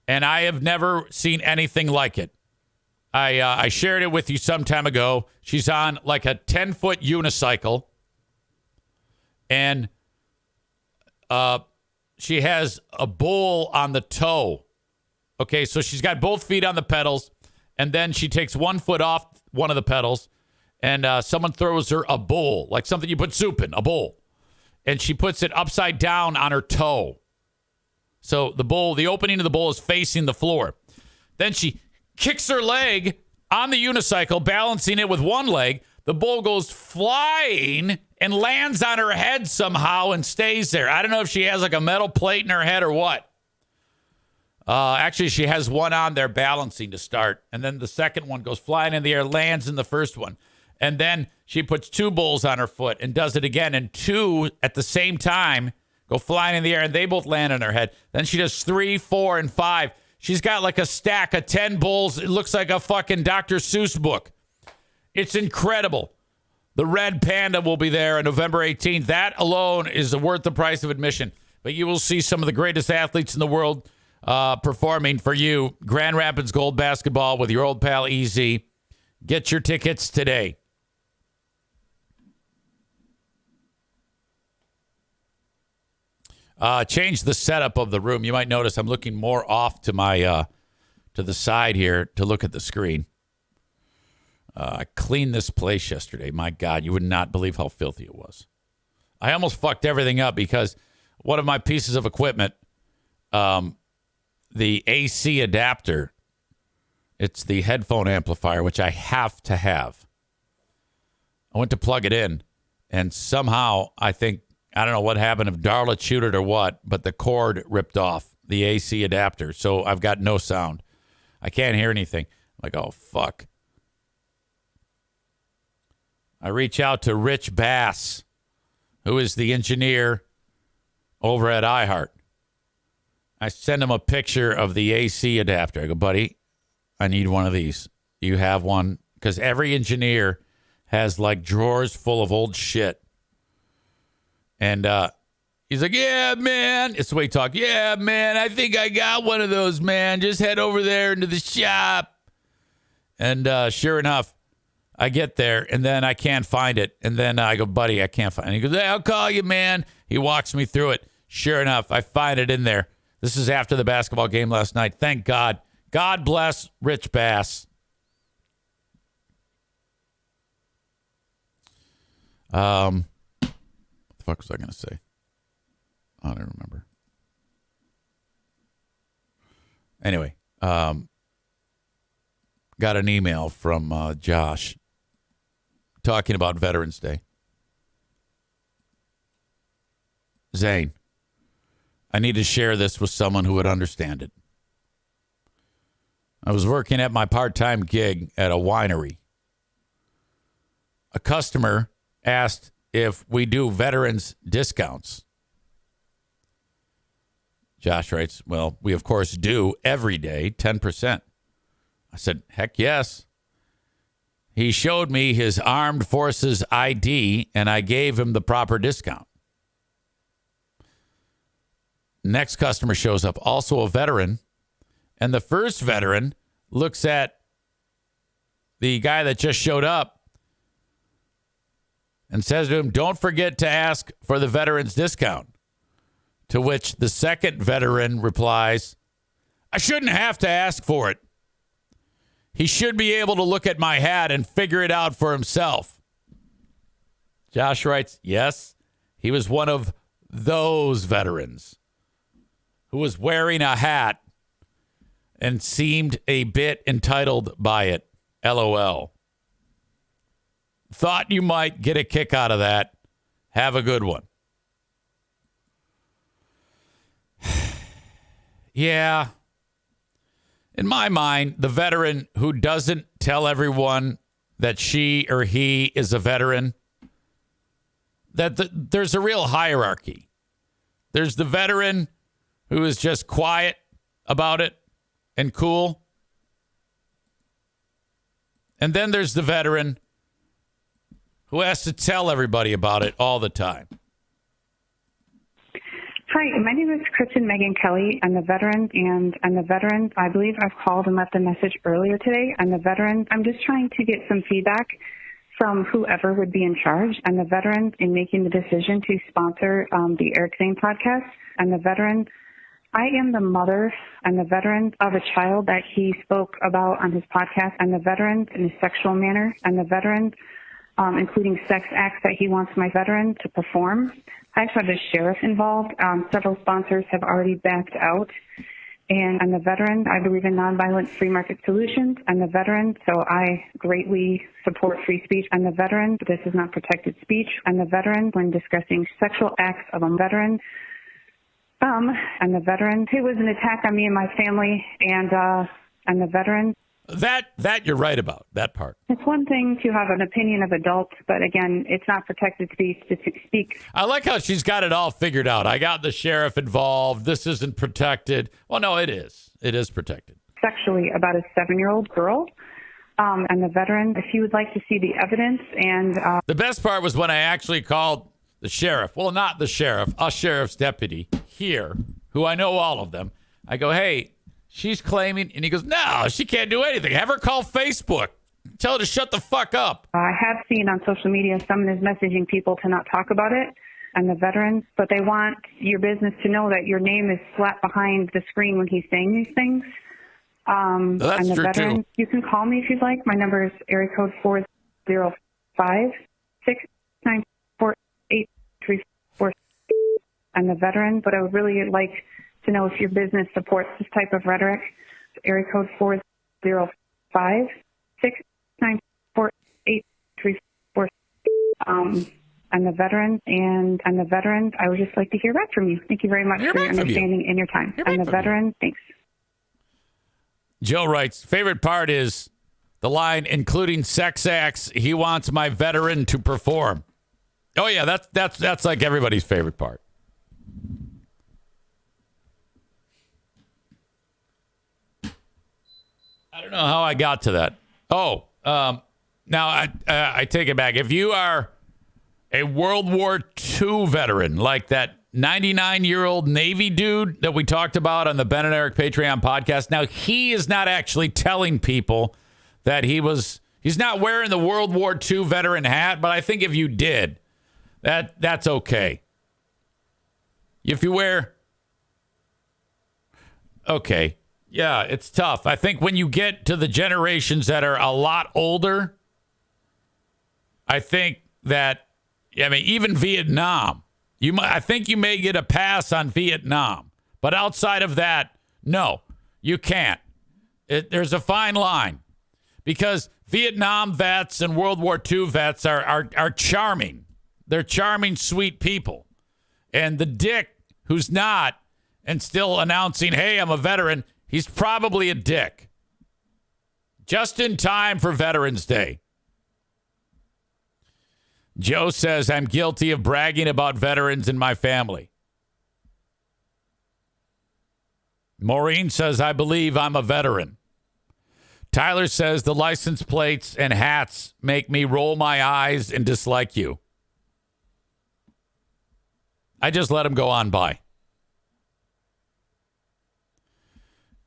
Speaker 1: and I have never seen anything like it. I shared it with you some time ago. She's on like a 10-foot unicycle, and she has a bowl on the toe. Okay, so she's got both feet on the pedals, and then she takes 1 foot off one of the pedals, and someone throws her a bowl, like something you put soup in, a bowl, and she puts it upside down on her toe. So the bowl, the opening of the bowl is facing the floor. Then she kicks her leg on the unicycle, balancing it with one leg. The bowl goes flying and lands on her head somehow and stays there. I don't know if she has like a metal plate in her head or what. Actually, she has one on there balancing to start. And then the second one goes flying in the air, lands in the first one. And then she puts 2 bowls on her foot and does it again. And 2 at the same time go flying in the air, and they both land on her head. Then she does 3, 4, and 5. She's got like a stack of 10 bowls. It looks like a fucking Dr. Seuss book. It's incredible. The Red Panda will be there on November 18th. That alone is worth the price of admission. But you will see some of the greatest athletes in the world performing for you. Grand Rapids Gold basketball with your old pal EZ. Get your tickets today. Change the setup of the room. You might notice I'm looking more off to my to the side here to look at the screen. I cleaned this place yesterday. My God, you would not believe how filthy it was. I almost fucked everything up because one of my pieces of equipment, the AC adapter, it's the headphone amplifier, which I have to have. I went to plug it in, and somehow I don't know what happened, if Darla chewed it or what, but the cord ripped off the AC adapter. So I've got no sound. I can't hear anything. I'm like, oh, fuck. I reach out to Rich Bass, who is the engineer over at iHeart. I send him a picture of the AC adapter. I go, buddy, I need one of these. You have one? Because every engineer has like drawers full of old shit. And he's like, yeah, man. It's the way he talks. Yeah, man, I think I got one of those, man. Just head over there into the shop. And sure enough, I get there, and then I can't find it. And then I go, buddy, I can't find it. He goes, hey, I'll call you, man. He walks me through it. Sure enough, I find it in there. This is after the basketball game last night. Thank God. God bless Rich Bass. What the fuck was I going to say? I don't remember. Anyway, got an email from Josh talking about Veterans Day. Zane, I need to share this with someone who would understand it. I was working at my part-time gig at a winery. A customer asked if we do veterans discounts. Josh writes, well, we of course do every day, 10%. I said, heck yes. He showed me his Armed Forces ID, and I gave him the proper discount. Next customer shows up, also a veteran, and the first veteran looks at the guy that just showed up and says to him, don't forget to ask for the veteran's discount. To which the second veteran replies, I shouldn't have to ask for it. He should be able to look at my hat and figure it out for himself. Josh writes, yes, He was one of those veterans who was wearing a hat and seemed a bit entitled by it. LOL. Thought you might get a kick out of that. Have a good one. Yeah. In my mind, the veteran who doesn't tell everyone that she or he is a veteran, there's a real hierarchy. There's the veteran who is just quiet about it and cool. And then there's the veteran who has to tell everybody about it all the time.
Speaker 5: Hi, my name is Kristen Megan Kelly. I'm the veteran, and I'm the veteran. I believe I've called and left a message earlier today. I'm the veteran. I'm just trying to get some feedback from whoever would be in charge. I'm the veteran in making the decision to sponsor the Eric Zane podcast. I'm the veteran. I am the mother. I'm the veteran of a child that he spoke about on his podcast. I'm the veteran in a sexual manner. I'm the veteran, including sex acts that he wants my veteran to perform. I actually have a sheriff involved. Several sponsors have already backed out. And I'm the veteran. I believe in nonviolent free market solutions. I'm the veteran, so I greatly support free speech. I'm the veteran, but this is not protected speech. I'm the veteran when discussing sexual acts of a veteran. I'm the veteran. It was an attack on me and my family, and I'm the veteran.
Speaker 1: That you're right about, that part.
Speaker 5: It's one thing to have an opinion of adults, but again, it's not protected speech to speak.
Speaker 1: I like how she's got it all figured out. I got the sheriff involved. This isn't protected. Well, no, it is. It is protected.
Speaker 5: Sexually about a 7-year-old girl. I'm the veteran. If you would like to see the evidence and...
Speaker 1: The best part was when I actually called the sheriff. Well, not the sheriff, a sheriff's deputy here, who I know all of them. I go, hey... She's claiming, and he goes, no, she can't do anything. Have her call Facebook. Tell her to shut the fuck up.
Speaker 5: I have seen on social media someone is messaging people to not talk about it. I'm the veteran, but they want your business to know that your name is slapped behind the screen when he's saying these things.
Speaker 1: That's
Speaker 5: I'm the
Speaker 1: true,
Speaker 5: veteran.
Speaker 1: too.
Speaker 5: You can call me if you'd like. My number is area code 405-694-8344. I'm the veteran, but I would really like to know if your business supports this type of rhetoric. Area code 405-694-8344. I'm the veteran, and I'm the veteran. I would just like to hear back from you. Thank you very much for your understanding and your time. I'm the veteran. Thanks.
Speaker 1: Joe writes, favorite part is the line, including sex acts he wants my veteran to perform. Oh, yeah, that's like everybody's favorite part. I don't know how I got to that. Oh, now I take it back. If you are a World War II veteran, like that 99-year-old Navy dude that we talked about on the Ben and Eric Patreon podcast, now he is not actually telling people that he's not wearing the World War II veteran hat, but I think if you did, that's okay. If you wear... Okay. Yeah, it's tough. I think when you get to the generations that are a lot older, I think that, even Vietnam, I think you may get a pass on Vietnam. But outside of that, no, you can't. There's a fine line because Vietnam vets and World War II vets are charming. They're charming, sweet people. And the dick who's not and still announcing, hey, I'm a veteran, he's probably a dick. Just in time for Veterans Day. Joe says, I'm guilty of bragging about veterans in my family. Maureen says, I believe I'm a veteran. Tyler says, the license plates and hats make me roll my eyes and dislike you. I just let him go on by.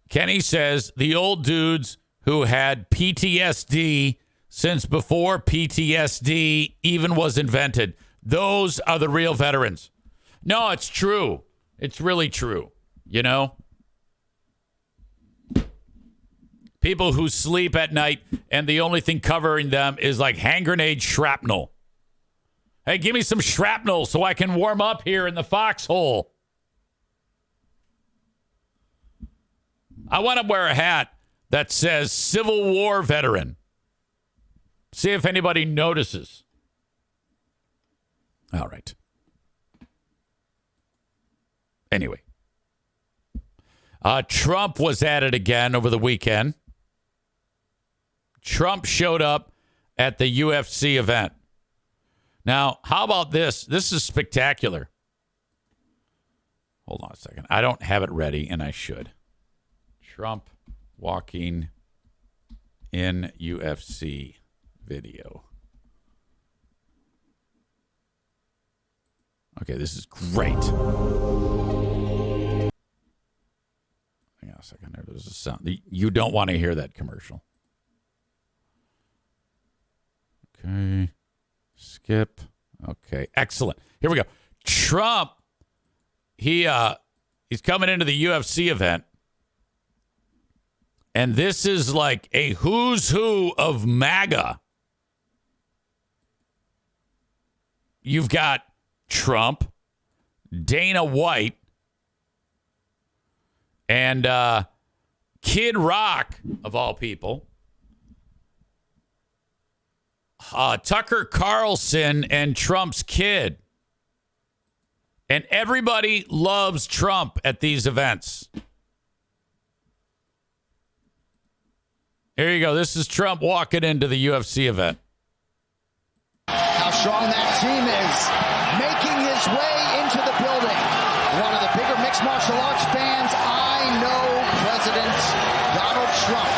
Speaker 1: Kenny says the old dudes who had PTSD since before PTSD even was invented, those are the real veterans. No, it's true. It's really true. People who sleep at night and the only thing covering them is like hand grenade shrapnel. Hey, give me some shrapnel so I can warm up here in the foxhole. I want to wear a hat that says Civil War veteran. See if anybody notices. All right. Anyway. Trump was at it again over the weekend. Trump showed up at the UFC event. Now, how about this? This is spectacular. Hold on a second. I don't have it ready, and I should. Trump walking in UFC video. Okay, this is great. Hang on a second. There's a sound. You don't want to hear that commercial. Okay. Skip. Okay. Excellent. Here we go. Trump, he's coming into the UFC event. And this is like a who's who of MAGA. You've got Trump, Dana White, and Kid Rock, of all people. Tucker Carlson and Trump's kid. And everybody loves Trump at these events. Here you go. This is Trump walking into the UFC event.
Speaker 6: How strong that team is. Making his way into the building. One of the bigger mixed martial arts fans I know, President Donald Trump,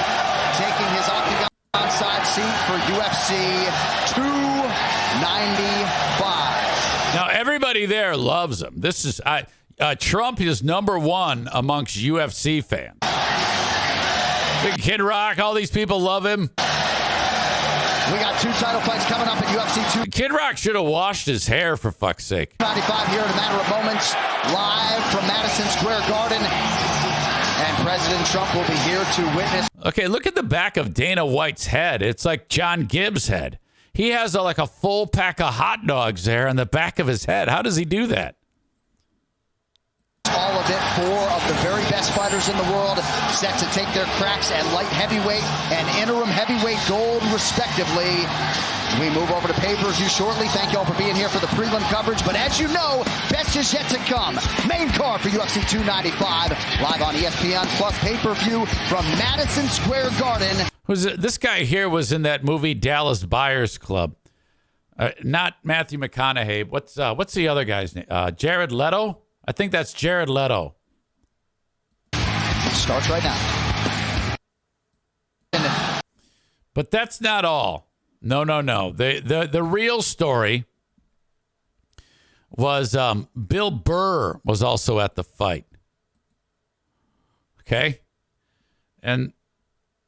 Speaker 6: taking his octagon side seat for UFC 295.
Speaker 1: Now, everybody there loves him. This is Trump is number one amongst UFC fans. Big Kid Rock, all these people love him.
Speaker 6: We got 2 title fights coming up at UFC 2.
Speaker 1: Kid Rock should have washed his hair, for fuck's sake.
Speaker 6: 95 here in a matter of moments, live from Madison Square Garden. And President Trump will be here to witness.
Speaker 1: Okay, look at the back of Dana White's head. It's like John Gibbs' head. He has like a full pack of hot dogs there on the back of his head. How does he do that?
Speaker 6: All of it, 4 of the very best fighters in the world set to take their cracks at light heavyweight and interim heavyweight gold, respectively. We move over to pay-per-view shortly. Thank you all for being here for the prelim coverage. But as you know, best is yet to come. Main card for UFC 295, live on ESPN Plus pay-per-view from Madison Square Garden.
Speaker 1: This guy here was in that movie Dallas Buyers Club. Not Matthew McConaughey. What's the other guy's name? Jared Leto? I think that's Jared Leto.
Speaker 6: Starts right now.
Speaker 1: But that's not all. No. The real story was Bill Burr was also at the fight. Okay? And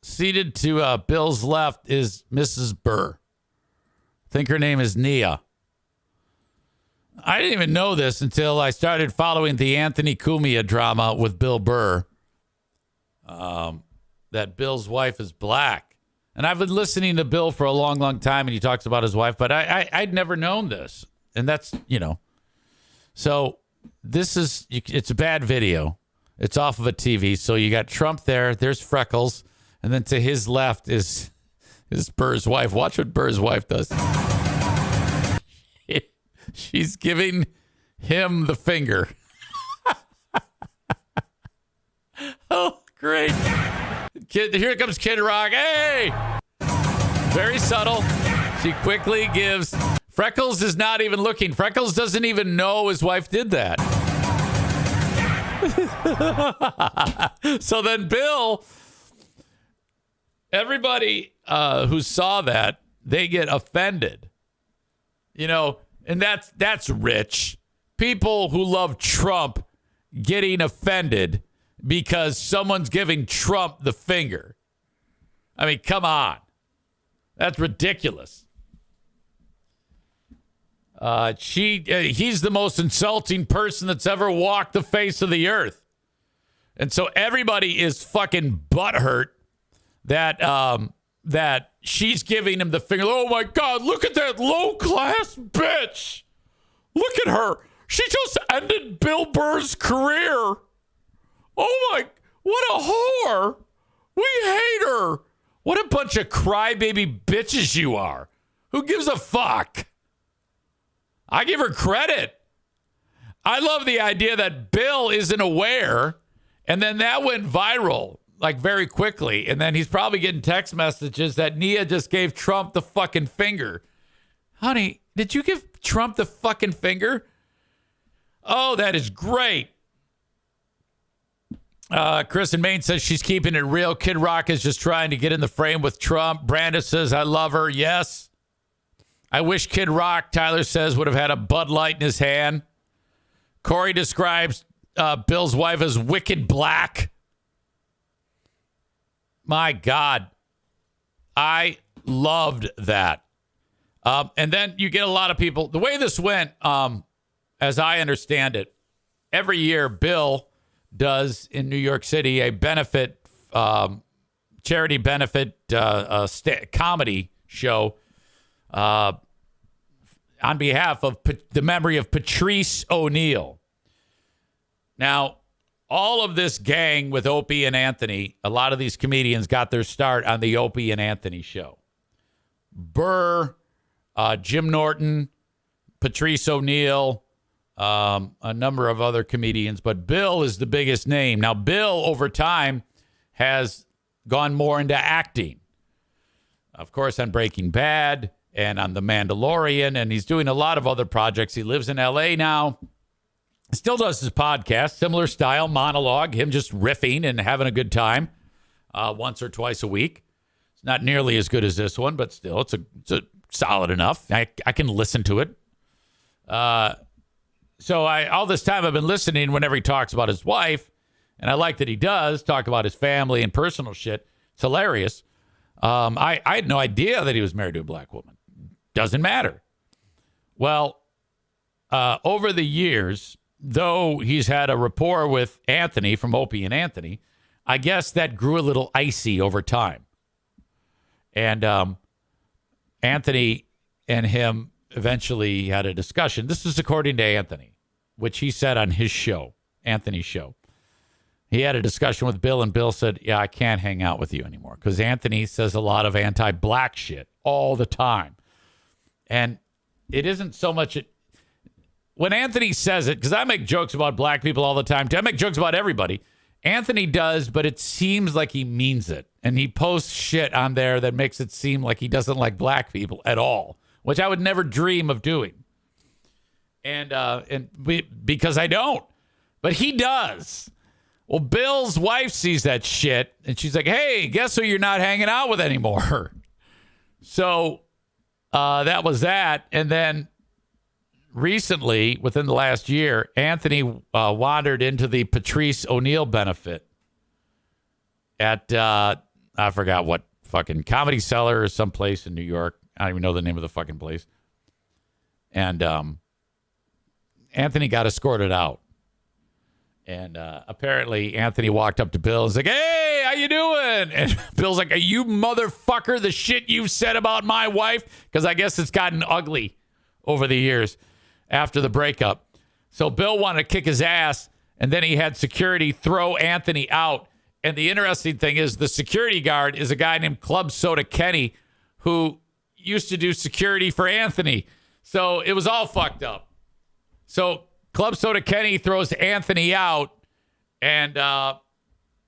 Speaker 1: seated to Bill's left is Mrs. Burr. I think her name is Nia. I didn't even know this until I started following the Anthony Cumia drama with Bill Burr. That Bill's wife is black. And I've been listening to Bill for a long, long time, and he talks about his wife, but I'd never known this. And that's, So it's a bad video. It's off of a TV. So you got Trump there. There's Freckles. And then to his left is Burr's wife. Watch what Burr's wife does. She's giving him the finger. Oh, great. Here comes Kid Rock. Hey! Very subtle. She quickly gives. Freckles is not even looking. Freckles doesn't even know his wife did that. So then Bill, everybody who saw that, they get offended. And that's rich. People who love Trump getting offended because someone's giving Trump the finger. I mean, come on. That's ridiculous. He's the most insulting person that's ever walked the face of the earth. And so everybody is fucking butthurt that that she's giving him the finger. Oh, my God, look at that low-class bitch. Look at her. She just ended Bill Burr's career. Oh, my, what a whore. We hate her. What a bunch of crybaby bitches you are. Who gives a fuck? I give her credit. I love the idea that Bill isn't aware, and then that went viral, like, very quickly. And then he's probably getting text messages that Nia just gave Trump the fucking finger. Honey, did you give Trump the fucking finger? Oh, that is great. Chris in Maine says she's keeping it real. Kid Rock is just trying to get in the frame with Trump. Brandon says, I love her. Yes. I wish Kid Rock, Tyler says, would have had a Bud Light in his hand. Corey describes Bill's wife as wicked black. My God. I loved that. And then you get a lot of people. The way this went, as I understand it, every year Bill does in New York City a benefit, charity benefit comedy show on behalf of the memory of Patrice O'Neal. Now, all of this gang with Opie and Anthony, a lot of these comedians got their start on the Opie and Anthony show. Burr, Jim Norton, Patrice O'Neal, a number of other comedians, but Bill is the biggest name. Now, Bill, over time, has gone more into acting. Of course, on Breaking Bad and on The Mandalorian, and he's doing a lot of other projects. He lives in L.A. now. Still does his podcast, similar style, monologue, him just riffing and having a good time once or twice a week. It's not nearly as good as this one, but still, it's a solid enough. I can listen to it. So all this time I've been listening whenever he talks about his wife, and I like that he does talk about his family and personal shit. It's hilarious. I had no idea that he was married to a black woman. Doesn't matter. Well, over the years, though he's had a rapport with Anthony from Opie and Anthony, I guess that grew a little icy over time. And Anthony and him eventually had a discussion. This is according to Anthony, which he said on his show, Anthony's show. He had a discussion with Bill, and Bill said, yeah, I can't hang out with you anymore because Anthony says a lot of anti-black shit all the time. And it isn't so much... When Anthony says it, because I make jokes about black people all the time, I make jokes about everybody. Anthony does, but it seems like he means it. And he posts shit on there that makes it seem like he doesn't like black people at all, which I would never dream of doing. Because I don't. But he does. Well, Bill's wife sees that shit, and she's like, hey, guess who you're not hanging out with anymore? So that was that. And then recently, within the last year, Anthony wandered into the Patrice O'Neal benefit at, I forgot what fucking Comedy Cellar or someplace in New York. I don't even know the name of the fucking place. And Anthony got escorted out. And apparently Anthony walked up to Bill and was like, hey, how you doing? And Bill's like, are you motherfucker the shit you've said about my wife? Because I guess it's gotten ugly over the years after the breakup. So Bill wanted to kick his ass, and then he had security throw Anthony out. And the interesting thing is the security guard is a guy named Club Soda Kenny who used to do security for Anthony. So it was all fucked up. So Club Soda Kenny throws Anthony out, and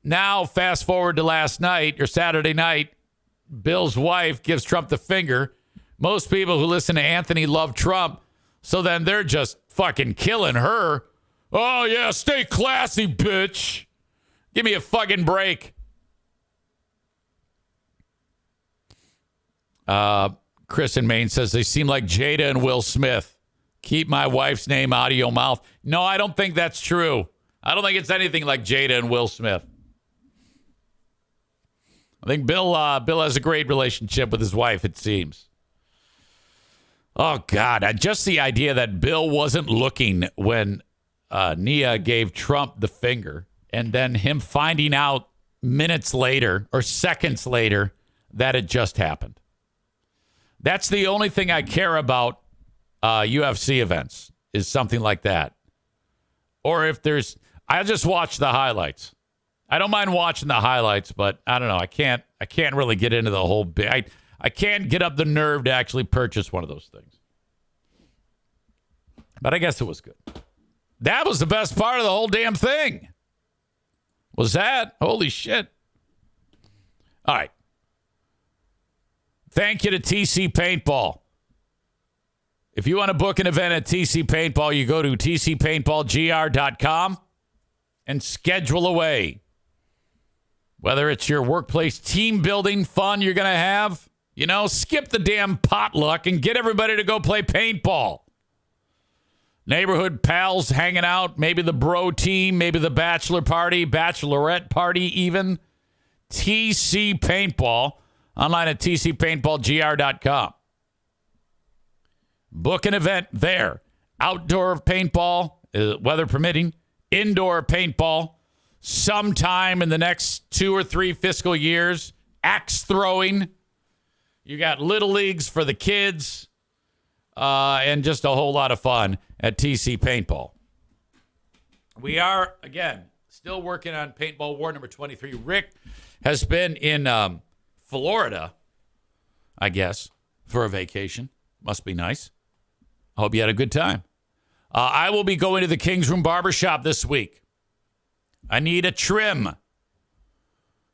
Speaker 1: now fast forward to last night or Saturday night, Bill's wife gives Trump the finger. Most people who listen to Anthony love Trump, so then they're just fucking killing her. Oh, yeah, stay classy, bitch. Give me a fucking break. Chris in Maine says they seem like Jada and Will Smith. Keep my wife's name out of your mouth. No, I don't think that's true. I don't think it's anything like Jada and Will Smith. I think Bill has a great relationship with his wife, it seems. Oh, God. Just the idea that Bill wasn't looking when Nia gave Trump the finger, and then him finding out minutes later or seconds later that it just happened. That's the only thing I care about UFC events is something like that. Or if I'll just watch the highlights. I don't mind watching the highlights, but I don't know. I can't really get into the whole bit. I can't get up the nerve to actually purchase one of those things. But I guess it was good. That was the best part of the whole damn thing. Was that? Holy shit. All right. Thank you to TC Paintball. If you want to book an event at TC Paintball, you go to tcpaintballgr.com and schedule away. Whether it's your workplace team building fun you're going to have, skip the damn potluck and get everybody to go play paintball. Neighborhood pals hanging out, maybe the bro team, maybe the bachelor party, bachelorette party even. TC Paintball, online at tcpaintballgr.com. Book an event there. Outdoor paintball, weather permitting. Indoor paintball, sometime in the next 2 or 3 fiscal years. Axe throwing. You got little leagues for the kids. And just a whole lot of fun at TC Paintball. We are, again, still working on Paintball War number 23. Rick has been in Florida, I guess, for a vacation. Must be nice. I hope you had a good time. I will be going to the King's Room Barbershop this week. I need a trim.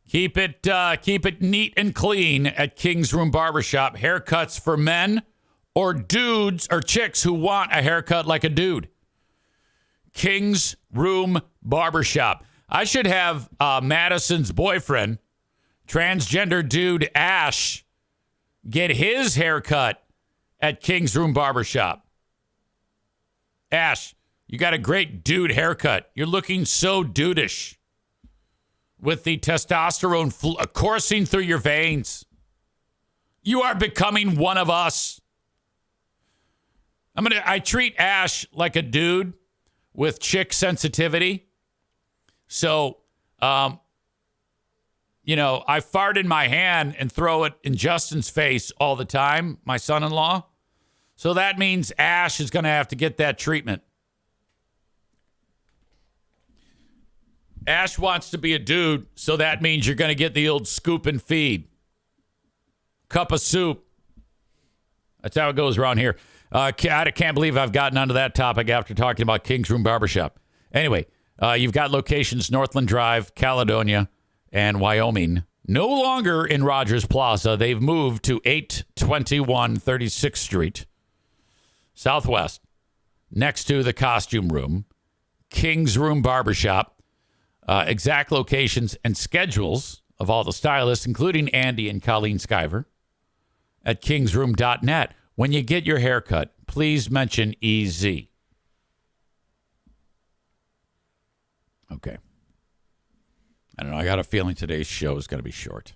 Speaker 1: Keep it neat and clean at King's Room Barbershop. Haircuts for men or dudes or chicks who want a haircut like a dude. King's Room Barbershop. I should have Madison's boyfriend, transgender dude Ash, get his haircut at King's Room Barbershop. Ash, you got a great dude haircut. You're looking so dudish with the testosterone coursing through your veins. You are becoming one of us. I treat Ash like a dude with chick sensitivity. So, I fart in my hand and throw it in Justin's face all the time, my son-in-law. So that means Ash is going to have to get that treatment. Ash wants to be a dude, so that means you're going to get the old scoop and feed. Cup of soup. That's how it goes around here. I can't believe I've gotten onto that topic after talking about King's Room Barbershop. Anyway, you've got locations Northland Drive, Caledonia, and Wyoming. No longer in Rogers Plaza. They've moved to 821 36th Street, Southwest, next to the Costume Room. King's Room Barbershop. Exact locations and schedules of all the stylists, including Andy and Colleen Skyver, at kingsroom.net. When you get your haircut, please mention EZ. Okay. I don't know. I got a feeling today's show is going to be short.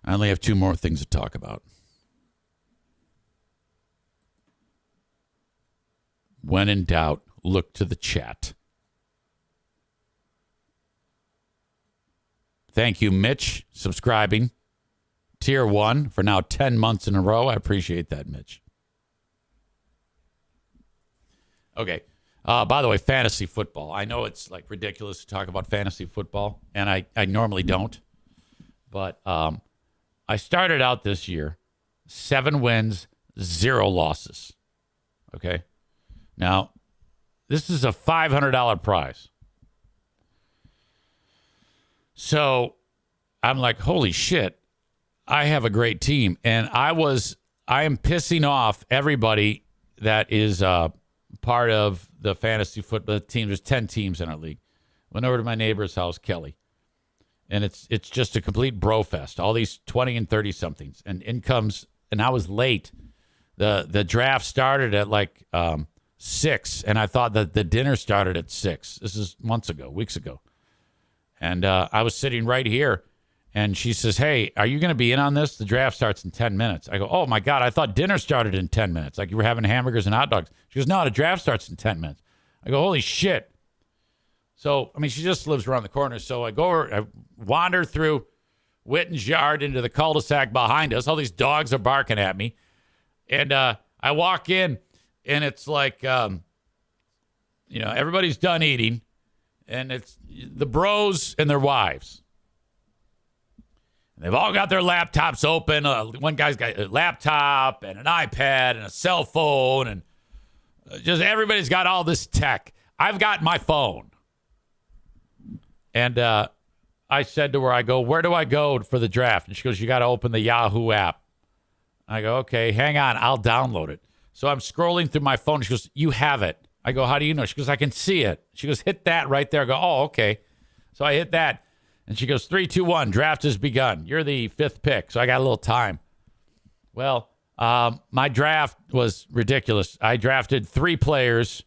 Speaker 1: I only have 2 more things to talk about. When in doubt, look to the chat. Thank you, Mitch, subscribing. Tier 1 for now 10 months in a row. I appreciate that, Mitch. Okay. By the way, fantasy football. I know it's like ridiculous to talk about fantasy football, and I normally don't. But I started out this year 7 wins, 0 losses. Okay. Now, this is a $500 prize. So I'm like, holy shit, I have a great team. And I am pissing off everybody that is part of the fantasy football team. There's 10 teams in our league. Went over to my neighbor's house, Kelly. And it's just a complete bro fest. All these 20 and 30 somethings. And I was late. The draft started at like 6, and I thought that the dinner started at 6. This is weeks ago. And I was sitting right here, and she says, hey, are you going to be in on this? The draft starts in 10 minutes. I go, oh, my God, I thought dinner started in 10 minutes, like you were having hamburgers and hot dogs. She goes, no, the draft starts in 10 minutes. I go, holy shit. So, she just lives around the corner. So I go over, I wander through Witten's yard into the cul-de-sac behind us. All these dogs are barking at me. And I walk in, and it's like, everybody's done eating. And it's the bros and their wives. They've all got their laptops open. One guy's got a laptop and an iPad and a cell phone. And just everybody's got all this tech. I've got my phone. And I said to her, I go, where do I go for the draft? And she goes, you got to open the Yahoo app. I go, okay, hang on. I'll download it. So I'm scrolling through my phone. She goes, you have it. I go, how do you know? She goes, I can see it. She goes, hit that right there. I go, oh, okay. So I hit that. And she goes, 3, 2, 1, draft has begun. You're the 5th pick. So I got a little time. Well, my draft was ridiculous. I drafted 3 players.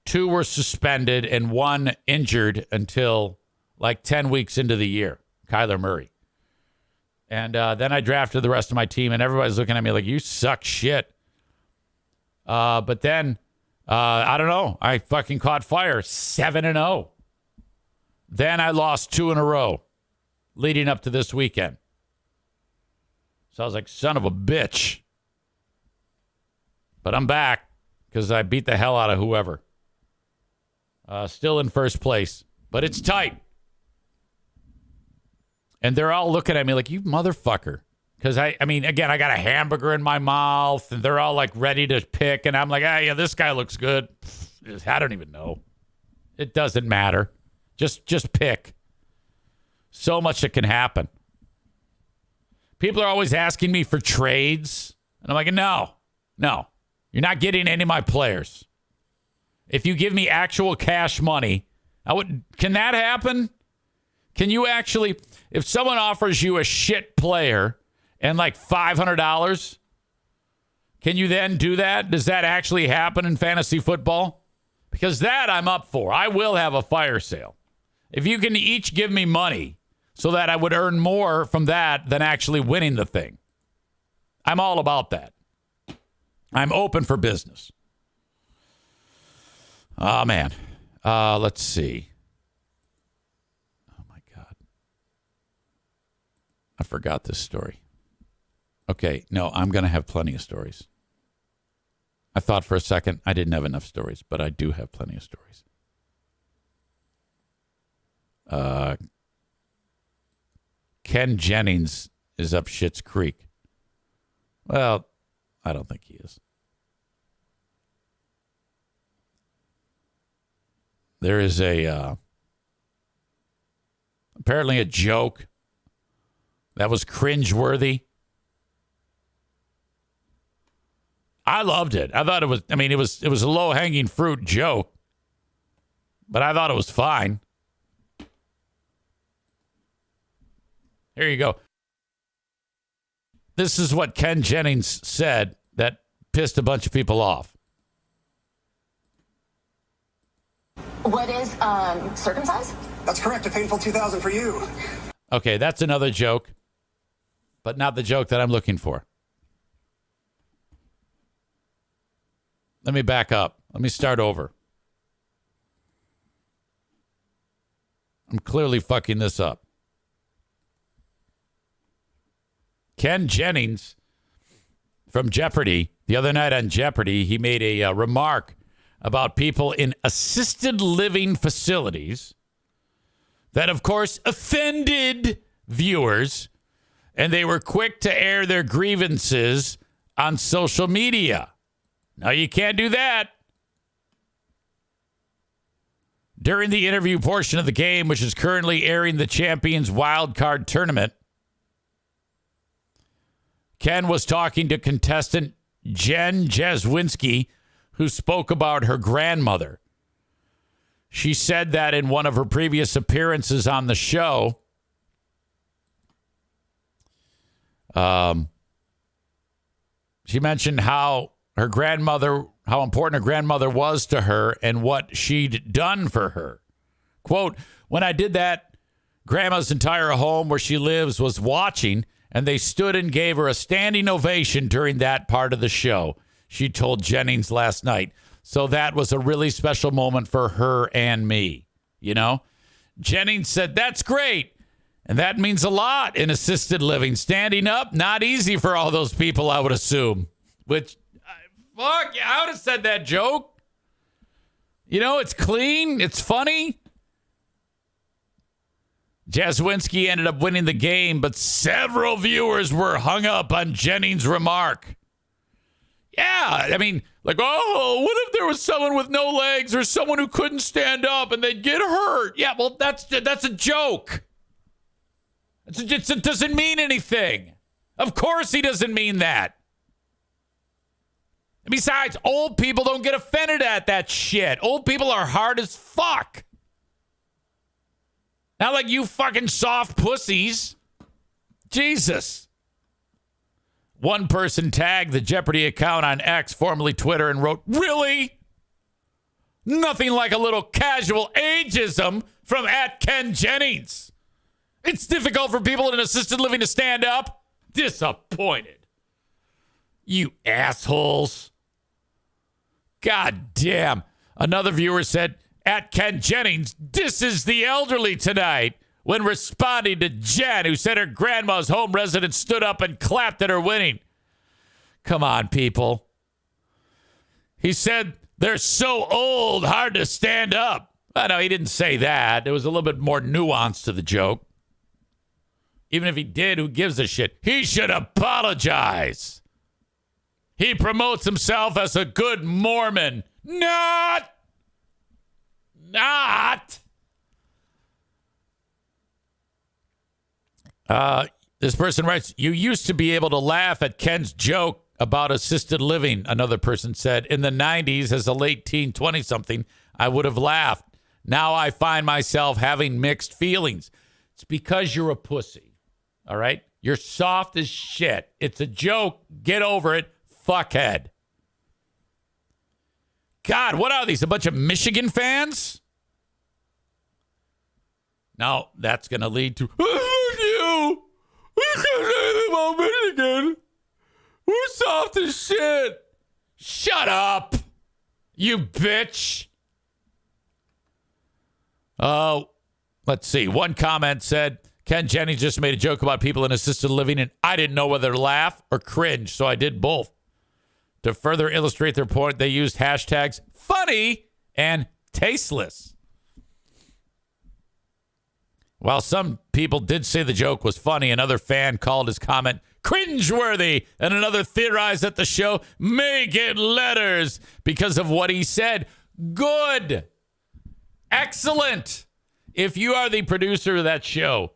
Speaker 1: 2 were suspended and 1 injured until like 10 weeks into the year. Kyler Murray. And then I drafted the rest of my team, and everybody's looking at me like, you suck shit. But then, I don't know. I fucking caught fire. 7-0. Then I lost 2 in a row leading up to this weekend. So I was like, son of a bitch. But I'm back because I beat the hell out of whoever. Still in first place. But it's tight. And they're all looking at me like, you motherfucker. Because, I mean, again, I got a hamburger in my mouth. And they're all, like, ready to pick. And I'm like, yeah, this guy looks good. I don't even know. It doesn't matter. Just pick. So much that can happen. People are always asking me for trades. And I'm like, no. You're not getting any of my players. If you give me actual cash money, can that happen? Can you actually, if someone offers you a shit player and like $500, can you then do that? Does that actually happen in fantasy football? Because that I'm up for. I will have a fire sale. If you can each give me money so that I would earn more from that than actually winning the thing. I'm all about that. I'm open for business. Oh, man. Let's see. Oh, my God. I forgot this story. Okay, no, I'm going to have plenty of stories. I thought for a second I didn't have enough stories, but I do have plenty of stories. Ken Jennings is up Schitt's Creek. Well, I don't think he is. There is apparently a joke that was cringeworthy. I loved it. I thought it was a low-hanging fruit joke, but I thought it was fine. Here you go. This is what Ken Jennings said that pissed a bunch of people off.
Speaker 7: What is circumcised?
Speaker 8: That's correct. A painful 2000 for you.
Speaker 1: Okay, that's another joke, but not the joke that I'm looking for. Let me back up. Let me start over. I'm clearly fucking this up. Ken Jennings from Jeopardy, the other night on Jeopardy, he made a remark about people in assisted living facilities that, of course, offended viewers, and they were quick to air their grievances on social media. Now, you can't do that. During the interview portion of the game, which is currently airing the Champions Wild Card Tournament, Ken was talking to contestant Jen Jaswinski, who spoke about her grandmother. She said that in one of her previous appearances on the show, she mentioned how important her grandmother was to her and what she'd done for her. Quote, when I did that, Grandma's entire home where she lives was watching, and they stood and gave her a standing ovation during that part of the show, she told Jennings last night. So that was a really special moment for her and me, you know? Jennings said, that's great. And that means a lot in assisted living. Standing up, not easy for all those people, I would assume. Which, fuck, I would have said that joke. You know, it's clean. It's funny. Jasinski ended up winning the game, but several viewers were hung up on Jennings' remark. Yeah, I mean, like, oh, what if there was someone with no legs or someone who couldn't stand up and they'd get hurt? Yeah, well, that's a joke. It doesn't mean anything. Of course he doesn't mean that. Besides, old people don't get offended at that shit. Old people are hard as fuck. Not like you fucking soft pussies. Jesus. One person tagged the Jeopardy account on X, formerly Twitter, and wrote, "Really? Nothing like a little casual ageism from @KenJennings. It's difficult for people in assisted living to stand up. Disappointed. You assholes." God damn. Another viewer said, @KenJennings, this is the elderly tonight, when responding to Jen, who said her grandma's home resident stood up and clapped at her winning. Come on, people. He said they're so old, hard to stand up. I know he didn't say that. There was a little bit more nuance to the joke. Even if he did, who gives a shit? He should apologize. He promotes himself as a good Mormon. Not. This person writes, you used to be able to laugh at Ken's joke about assisted living, another person said. In the 90s, as a late teen, 20-something, I would have laughed. Now I find myself having mixed feelings. It's because you're a pussy, all right? You're soft as shit. It's a joke. Get over it, fuckhead. God, what are these, a bunch of Michigan fans? Now, that's going to lead to, you. We can't say anything about Michigan. We're soft as shit. Shut up, you bitch. Oh, let's see. One comment said, KenJennings just made a joke about people in assisted living, and I didn't know whether to laugh or cringe, so I did both. To further illustrate their point, they used hashtags funny and tasteless. While some people did say the joke was funny, another fan called his comment cringeworthy, and another theorized that the show may get letters because of what he said. Good. Excellent. If you are the producer of that show,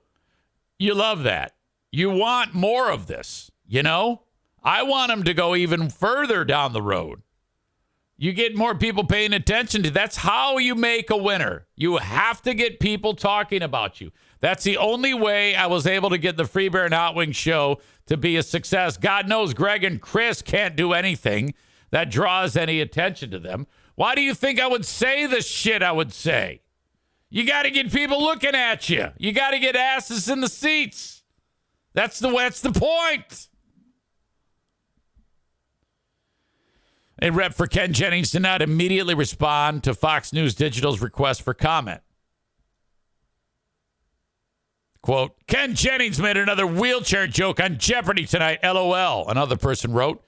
Speaker 1: you love that. You want more of this, you know? I want them to go even further down the road. You get more people paying attention to. That's how you make a winner. You have to get people talking about you. That's the only way I was able to get the Free Bear and Hot Wings show to be a success. God knows Greg and Chris can't do anything that draws any attention to them. Why do you think I would say the shit I would say? You got to get people looking at you. You got to get asses in the seats. That's the point. A rep for KenJennings did not immediately respond to Fox News Digital's request for comment. Quote, KenJennings made another wheelchair joke on Jeopardy tonight, LOL, another person wrote,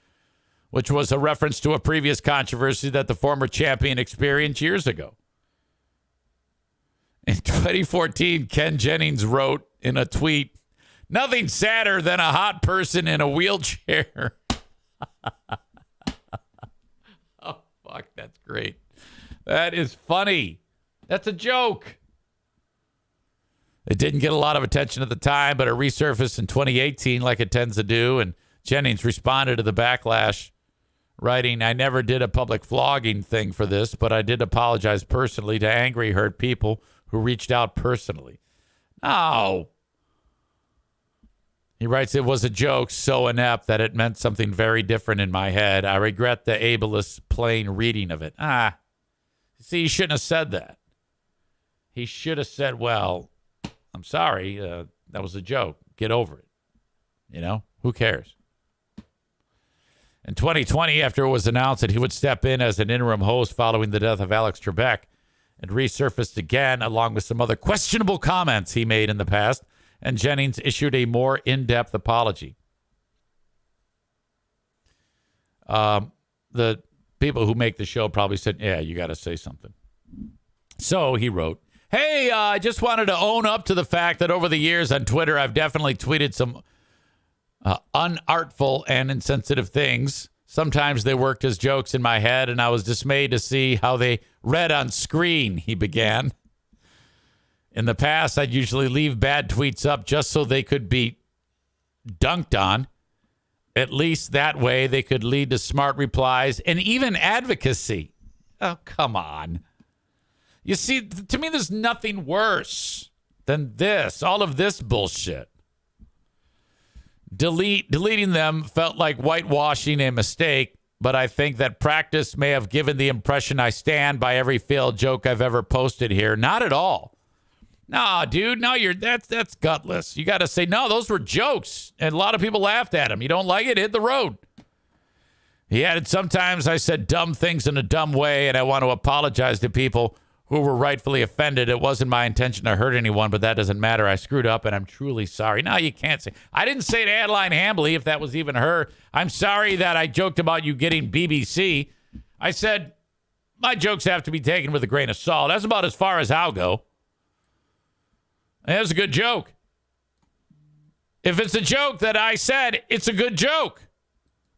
Speaker 1: which was a reference to a previous controversy that the former champion experienced years ago. In 2014, KenJennings wrote in a tweet, nothing sadder than a hot person in a wheelchair. Oh, fuck, that's great. That is funny. That's a joke. It didn't get a lot of attention at the time, but it resurfaced in 2018 like it tends to do, and Jennings responded to the backlash, writing, I never did a public flogging thing for this, but I did apologize personally to angry, hurt people who reached out personally. No. He writes, it was a joke so inept that it meant something very different in my head. I regret the ableist plain reading of it. See, he shouldn't have said that. He should have said, well, I'm sorry, that was a joke. Get over it. You know, who cares? In 2020, after it was announced that he would step in as an interim host following the death of Alex Trebek, it resurfaced again along with some other questionable comments he made in the past and Jennings issued a more in-depth apology. The people who make the show probably said, yeah, you got to say something. So he wrote, hey, I just wanted to own up to the fact that over the years on Twitter, I've definitely tweeted some unartful and insensitive things. Sometimes they worked as jokes in my head, and I was dismayed to see how they read on screen, he began. In the past, I'd usually leave bad tweets up just so they could be dunked on. At least that way they could lead to smart replies and even advocacy. Oh, come on. You see, to me, there's nothing worse than this, all of this bullshit. Deleting them felt like whitewashing a mistake, but I think that practice may have given the impression I stand by every failed joke I've ever posted here. Not at all. No, dude, no, that's gutless. You got to say, no, those were jokes, and a lot of people laughed at them. You don't like it? Hit the road. He added, sometimes I said dumb things in a dumb way, and I want to apologize to people who were rightfully offended. It wasn't my intention to hurt anyone, but that doesn't matter. I screwed up, and I'm truly sorry. No, you can't say. I didn't say to Adeline Hambley, if that was even her, I'm sorry that I joked about you getting BBC. I said, my jokes have to be taken with a grain of salt. That's about as far as I'll go. And that's a good joke. If it's a joke that I said, it's a good joke.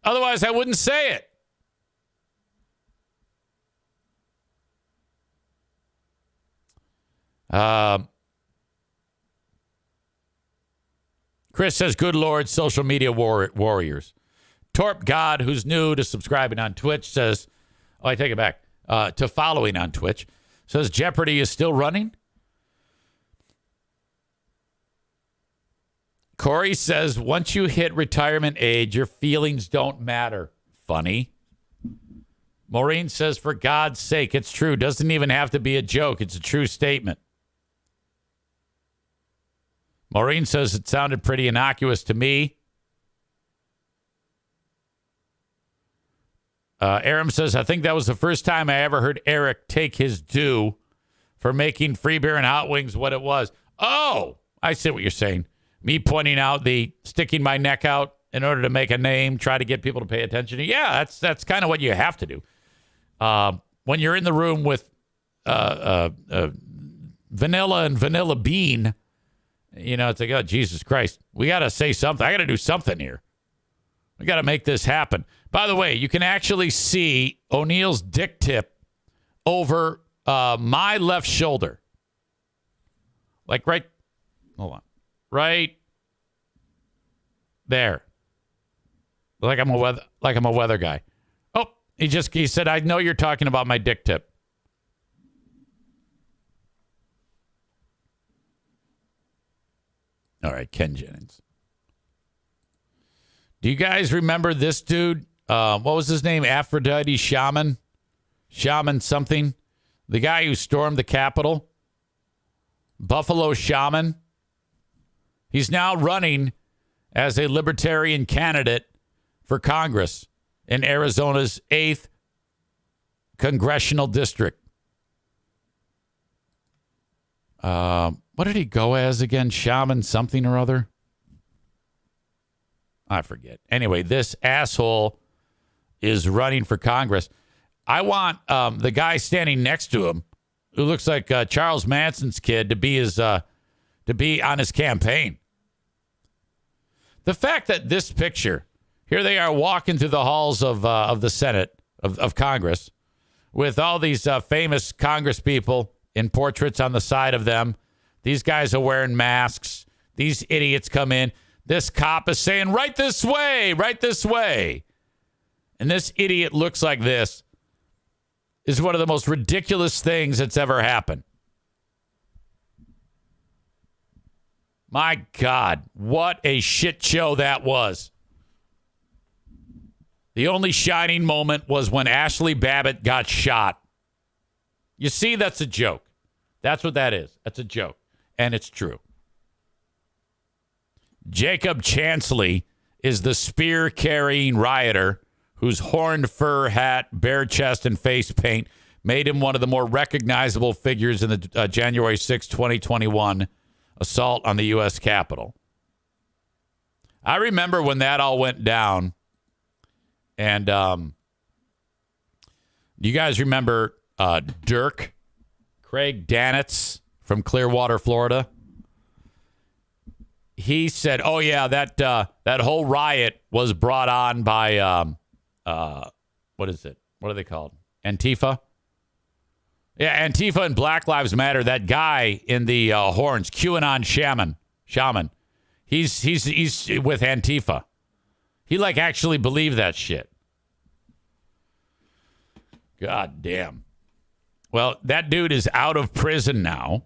Speaker 1: Otherwise, I wouldn't say it. Chris says, good Lord, social media warriors. Torp God, who's new to subscribing on Twitch, says, oh, I take it back, to following on Twitch, says Jeopardy is still running. Corey says, once you hit retirement age, your feelings don't matter. Funny. Maureen says, for God's sake, it's true. Doesn't even have to be a joke. It's a true statement. Maureen says, it sounded pretty innocuous to me. Aram says, I think that was the first time I ever heard Eric take his due for making free beer and hot wings what it was. Oh, I see what you're saying. Me pointing out the sticking my neck out in order to make a name, try to get people to pay attention. Yeah, that's kind of what you have to do. When you're in the room with Vanilla and Vanilla Bean, you know, it's like, oh, Jesus Christ. We got to say something. I got to do something here. We got to make this happen. By the way, you can actually see O'Neill's dick tip over my left shoulder. Like right, hold on. Right there. Like I'm a weather guy. Oh, he said, I know you're talking about my dick tip. All right, Ken Jennings. Do you guys remember this dude? What was his name? Aphrodite Shaman? Shaman something? The guy who stormed the Capitol? Buffalo Shaman? He's now running as a libertarian candidate for Congress in Arizona's 8th congressional district. What did he go as again? Shaman something or other? I forget. Anyway, this asshole is running for Congress. I want the guy standing next to him, who looks like Charles Manson's kid, to be on his campaign. The fact that this picture, here they are walking through the halls of the Senate of Congress with all these famous Congress people in portraits on the side of them. These guys are wearing masks. These idiots come in. This cop is saying, right this way, right this way. And this idiot looks like this. Is one of the most ridiculous things that's ever happened. My God, what a shit show that was. The only shining moment was when Ashley Babbitt got shot. You see, that's a joke. That's what that is. That's a joke. And it's true. Jacob Chansley is the spear-carrying rioter whose horned fur hat, bare chest, and face paint made him one of the more recognizable figures in the January 6, 2021 assault on the U.S. Capitol. I remember when that all went down, and do you guys remember Dirk, Craig Danitz from Clearwater, Florida? He said, "Oh yeah, that whole riot was brought on by what is it? What are they called? Antifa." Yeah, Antifa and Black Lives Matter. That guy in the horns, QAnon shaman. He's with Antifa. He actually believed that shit. God damn. Well, that dude is out of prison now,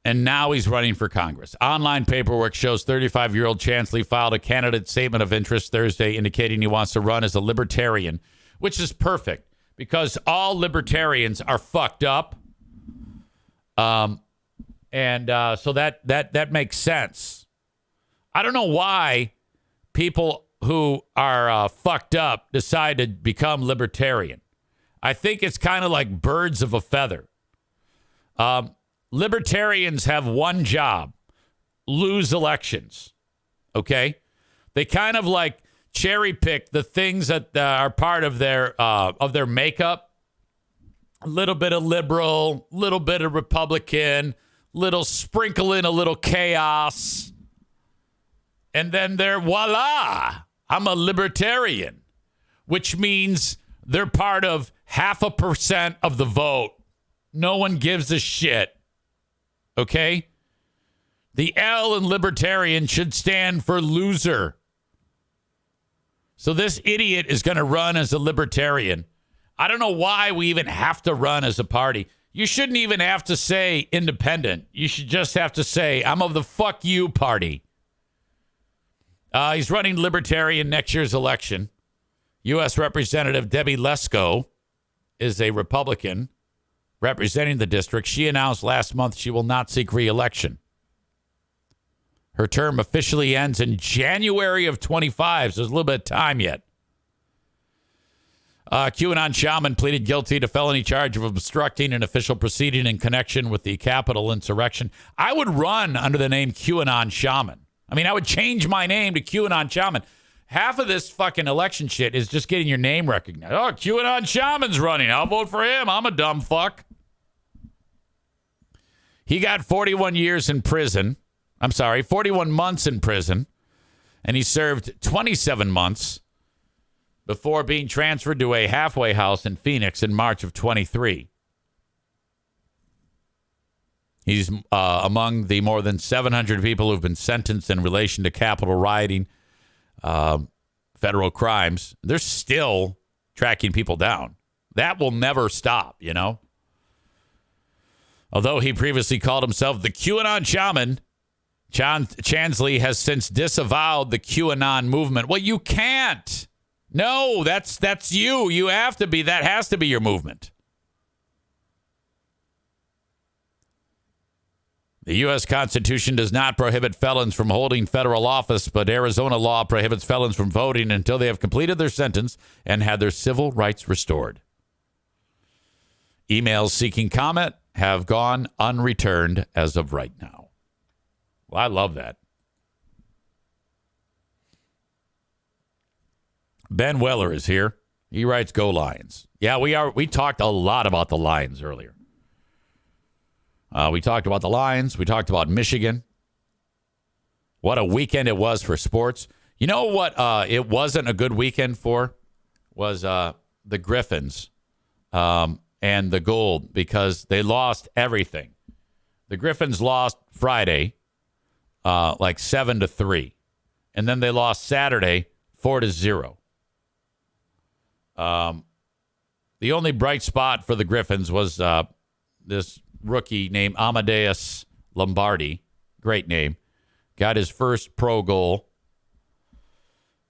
Speaker 1: and now he's running for Congress. Online paperwork shows 35-year-old Chansley filed a candidate statement of interest Thursday indicating he wants to run as a libertarian, which is perfect because all libertarians are fucked up. So that makes sense. I don't know why people who are fucked up decide to become libertarian. I think it's kind of like birds of a feather. Libertarians have one job: lose elections. Okay? They kind of cherry pick the things that are part of their makeup. A little bit of liberal, little bit of Republican, little sprinkle in a little chaos. And then voila, I'm a libertarian, which means they're part of 0.5% of the vote. No one gives a shit. Okay? The L in libertarian should stand for loser. So this idiot is going to run as a libertarian. I don't know why we even have to run as a party. You shouldn't even have to say independent. You should just have to say, I'm of the fuck you party. He's running libertarian next year's election. U.S. Representative Debbie Lesko is a Republican representing the district. She announced last month she will not seek re-election. Her term officially ends in January of 25, so there's a little bit of time yet. QAnon shaman pleaded guilty to felony charge of obstructing an official proceeding in connection with the Capitol insurrection. I would run under the name QAnon shaman. I mean, I would change my name to QAnon shaman. Half of this fucking election shit is just getting your name recognized. Oh, QAnon shaman's running. I'll vote for him. I'm a dumb fuck. He got 41 years in prison. 41 months in prison. And he served 27 months before being transferred to a halfway house in Phoenix in March of 23. He's among the more than 700 people who've been sentenced in relation to Capitol rioting, federal crimes. They're still tracking people down. That will never stop, you know? Although he previously called himself the QAnon shaman, Chansley has since disavowed the QAnon movement. Well, you can't. No, that's you. You have to be. That has to be your movement. The U.S. Constitution does not prohibit felons from holding federal office, but Arizona law prohibits felons from voting until they have completed their sentence and had their civil rights restored. Emails seeking comment have gone unreturned as of right now. Well, I love that. Ben Weller is here. He writes, "Go Lions." Yeah, we are. We talked a lot about the Lions earlier. We talked about the Lions. We talked about Michigan. What a weekend it was for sports. You know what it wasn't a good weekend for? Was the Griffins and the Gold, because they lost everything. The Griffins lost Friday 7-3. And then they lost Saturday 4-0. The only bright spot for the Griffins was this rookie named Amadeus Lombardi. Great name. Got his first pro goal.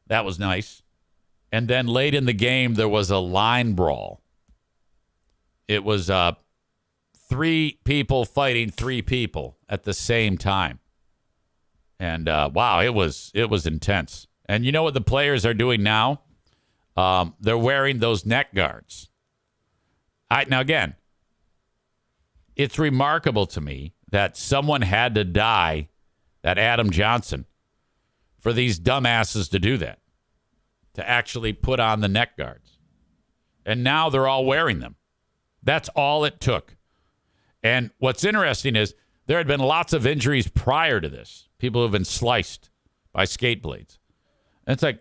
Speaker 1: That was nice. And then late in the game, there was a line brawl. It was 3 people fighting 3 people at the same time. And wow, it was intense. And you know what the players are doing now? They're wearing those neck guards. Now, again, it's remarkable to me that someone had to die, that Adam Johnson, for these dumbasses to do that, to actually put on the neck guards. And now they're all wearing them. That's all it took. And what's interesting is there had been lots of injuries prior to this. People who have been sliced by skate blades. And it's like,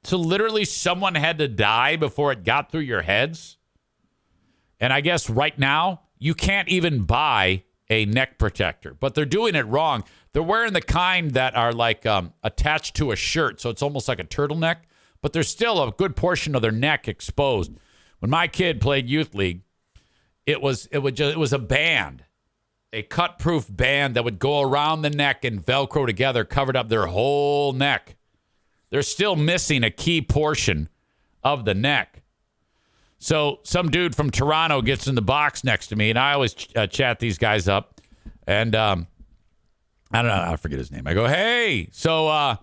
Speaker 1: so literally someone had to die before it got through your heads? And I guess right now, you can't even buy a neck protector. But they're doing it wrong. They're wearing the kind that are like attached to a shirt. So it's almost like a turtleneck. But there's still a good portion of their neck exposed. When my kid played youth league, it was a band, a cut-proof band that would go around the neck and Velcro together, covered up their whole neck. They're still missing a key portion of the neck. So some dude from Toronto gets in the box next to me, and I always chat these guys up. And I don't know, I forget his name. I go, hey, so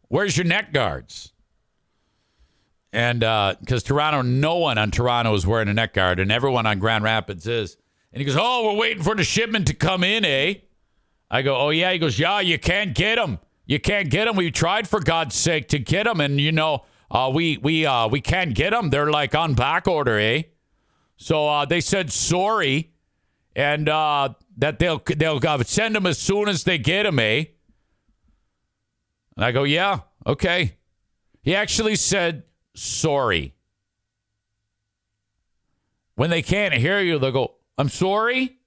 Speaker 1: where's your neck guards? And because Toronto, no one on Toronto is wearing a neck guard, and everyone on Grand Rapids is. And he goes, oh, we're waiting for the shipment to come in, eh? I go, oh, yeah. He goes, yeah, you can't get them. You can't get them. We tried, for God's sake, to get them. And, you know, we can't get them. They're like on back order, eh? So they said sorry, and that they'll send them as soon as they get them, eh? And I go, yeah, okay. He actually said sorry. When they can't hear you, they'll go, I'm sorry.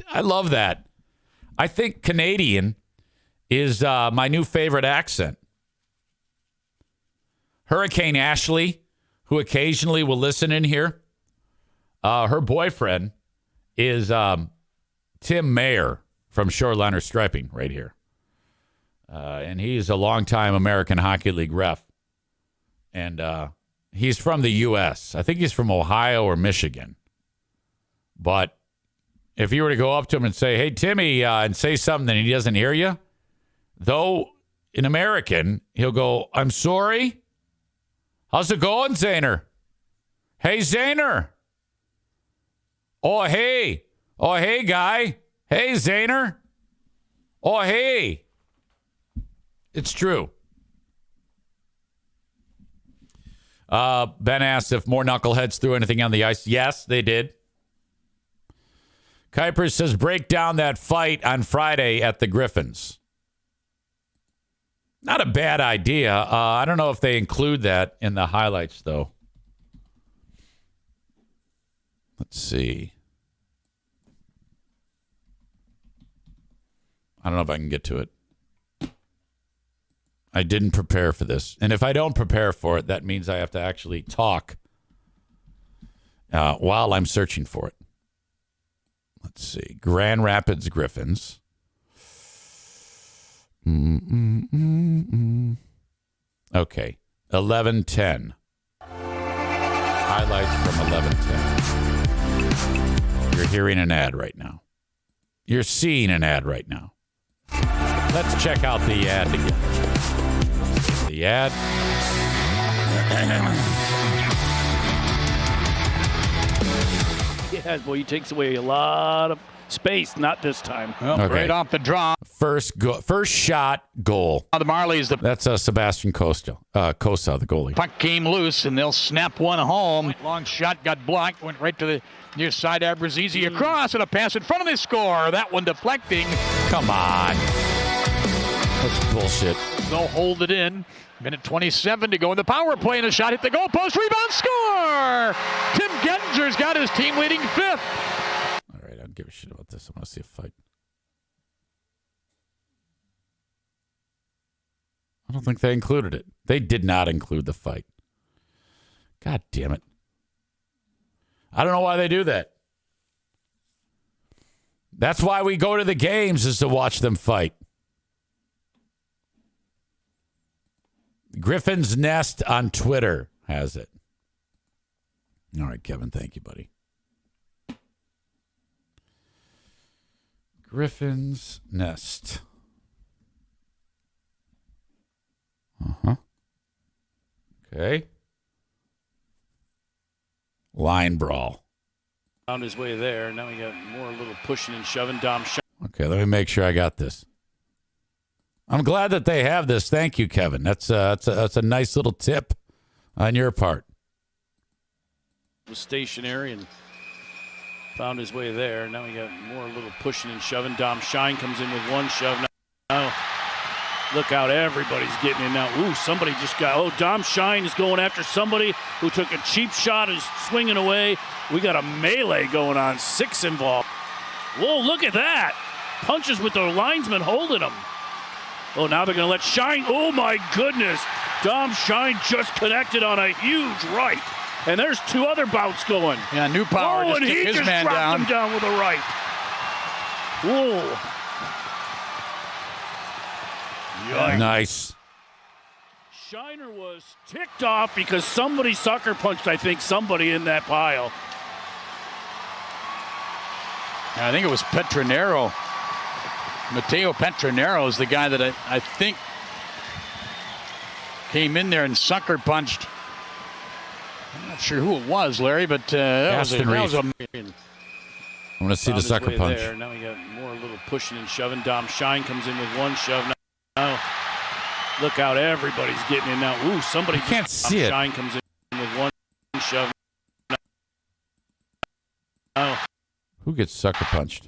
Speaker 1: I love that. I think Canadian is my new favorite accent. Hurricane Ashley, who occasionally will listen in here, her boyfriend is Tim Mayer from Shoreliner Striping right here. And he's a longtime American Hockey League ref. And he's from the U.S. I think he's from Ohio or Michigan. But if you were to go up to him and say, hey, Timmy, and say something and he doesn't hear you, though in American, he'll go, I'm sorry. How's it going, Zaner? Hey, Zaner. Oh, hey. Oh, hey, guy. Hey, Zaner. Oh, hey. It's true. Ben asked if more knuckleheads threw anything on the ice. Yes, they did. Kuiper says, break down that fight on Friday at the Griffins. Not a bad idea. I don't know if they include that in the highlights, though. Let's see. I don't know if I can get to it. I didn't prepare for this. And if I don't prepare for it, that means I have to actually talk while I'm searching for it. Let's see. Grand Rapids Griffins. Okay. 11:10. Highlights from 11:10. You're hearing an ad right now. You're seeing an ad right now. Let's check out the ad again. The ad.
Speaker 9: Yeah, boy, he takes away a lot of space. Not this time.
Speaker 10: Well, okay. Right off the draw.
Speaker 1: First shot, goal.
Speaker 10: The Marlies.
Speaker 1: That's Sebastian Costa, the goalie.
Speaker 10: Puck came loose, and they'll snap one home. Long shot got blocked, went right to the near side. Abruzzese across, and a pass in front of the score. That one deflecting.
Speaker 1: Come on. That's bullshit.
Speaker 10: They'll hold it in. Minute 27 to go in the power play, and a shot hit the goalpost. Rebound, score! Tim Gettinger's got his team leading fifth.
Speaker 1: All right, I don't give a shit about this. I want to see a fight. I don't think they included it. They did not include the fight. God damn it. I don't know why they do that. That's why we go to the games, is to watch them fight. Griffin's Nest on Twitter has it. All right, Kevin. Thank you, buddy. Griffin's Nest. Uh-huh. Okay. Line brawl.
Speaker 9: Found his way there. Now we got more little pushing and shoving. Dom Shine.
Speaker 1: Okay, let me make sure I got this. I'm glad that they have this. Thank you, Kevin. That's a nice little tip on your part.
Speaker 9: Was stationary and found his way there. Now we got more little pushing and shoving. Dom Shine comes in with one shove. Now look out, everybody's getting in now. Ooh, somebody just got, Dom Shine is going after somebody who took a cheap shot, is swinging away. We got a melee going on, 6 involved. Whoa, look at that. Punches with the linesman holding him. Oh, now they're going to let Shine. Oh, my goodness. Dom Shine just connected on a huge right. And there's 2 other bouts going.
Speaker 10: Yeah, New Power just
Speaker 9: and
Speaker 10: took
Speaker 9: he
Speaker 10: his
Speaker 9: just
Speaker 10: man
Speaker 9: dropped
Speaker 10: down.
Speaker 9: him down with a right. Whoa. Yikes.
Speaker 1: Nice.
Speaker 9: Shiner was ticked off because somebody sucker punched, I think, somebody in that pile.
Speaker 10: I think it was Petronero. Mateo Petronero is the guy that I think came in there and sucker punched. I'm not sure who it was, Larry, but that was
Speaker 1: Aston Reese.
Speaker 10: a
Speaker 1: I'm going to see the sucker punch.
Speaker 9: There. Now we got more little pushing and shoving. Dom Shine comes in with one shove. Now look out, everybody's getting in now. Ooh, somebody
Speaker 1: I can't see it.
Speaker 9: Shine comes in with one shove. Now
Speaker 1: Who gets sucker punched?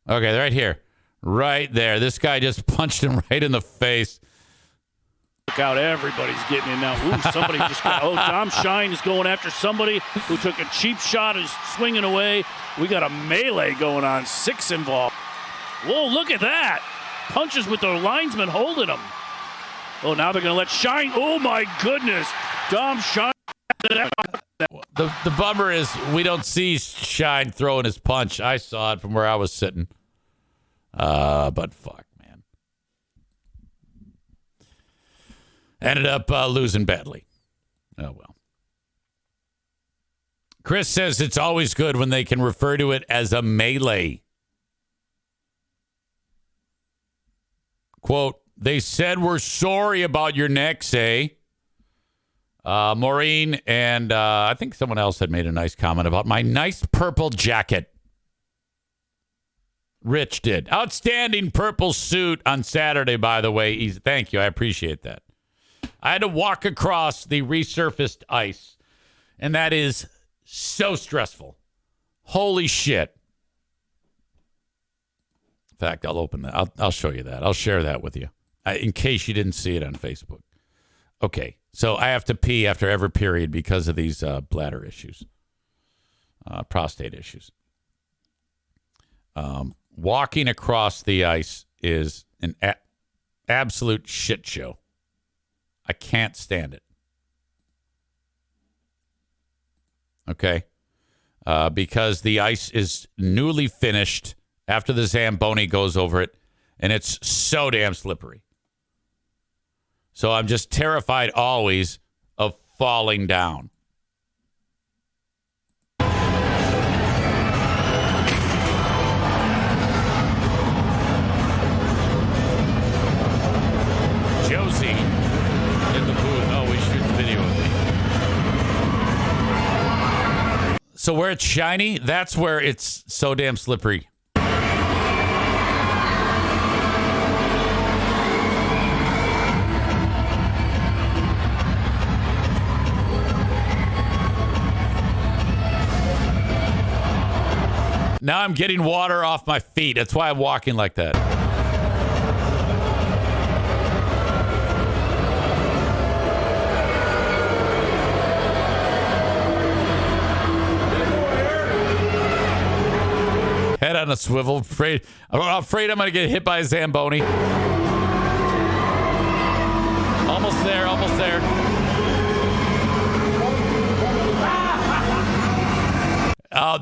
Speaker 1: Okay, they're right here. Right there. This guy just punched him right in the face.
Speaker 9: look out, everybody's getting in now. Ooh, somebody just got, Dom Shine is going after somebody who took a cheap shot, is swinging away. We got a melee going on, 6 involved. Whoa, look at that. Punches with the linesman holding him. Oh, now they're going to let Shine. Oh, my goodness. Dom Shine.
Speaker 1: The bummer is we don't see Shine throwing his punch. I saw it from where I was sitting. But fuck, man. Ended up losing badly. Oh, well. Chris says it's always good when they can refer to it as a melee. Quote, they said we're sorry about your necks, eh? Maureen and I think someone else had made a nice comment about my nice purple jacket. Rich did. Outstanding purple suit on Saturday, by the way. Thank you. I appreciate that. I had to walk across the resurfaced ice, and that is so stressful. Holy shit. In fact, I'll open that. I'll show you that. I'll share that with you in case you didn't see it on Facebook. Okay. So I have to pee after every period because of these bladder issues, prostate issues. Walking across the ice is an absolute shit show. I can't stand it. Okay? Because the ice is newly finished after the Zamboni goes over it, and it's so damn slippery. So I'm just terrified always of falling down. Josie in the booth always shoots video of me. So where it's shiny, that's where it's so damn slippery. Now I'm getting water off my feet. That's why I'm walking like that. Head on a swivel. I'm afraid I'm going to get hit by a Zamboni. Almost there, almost there.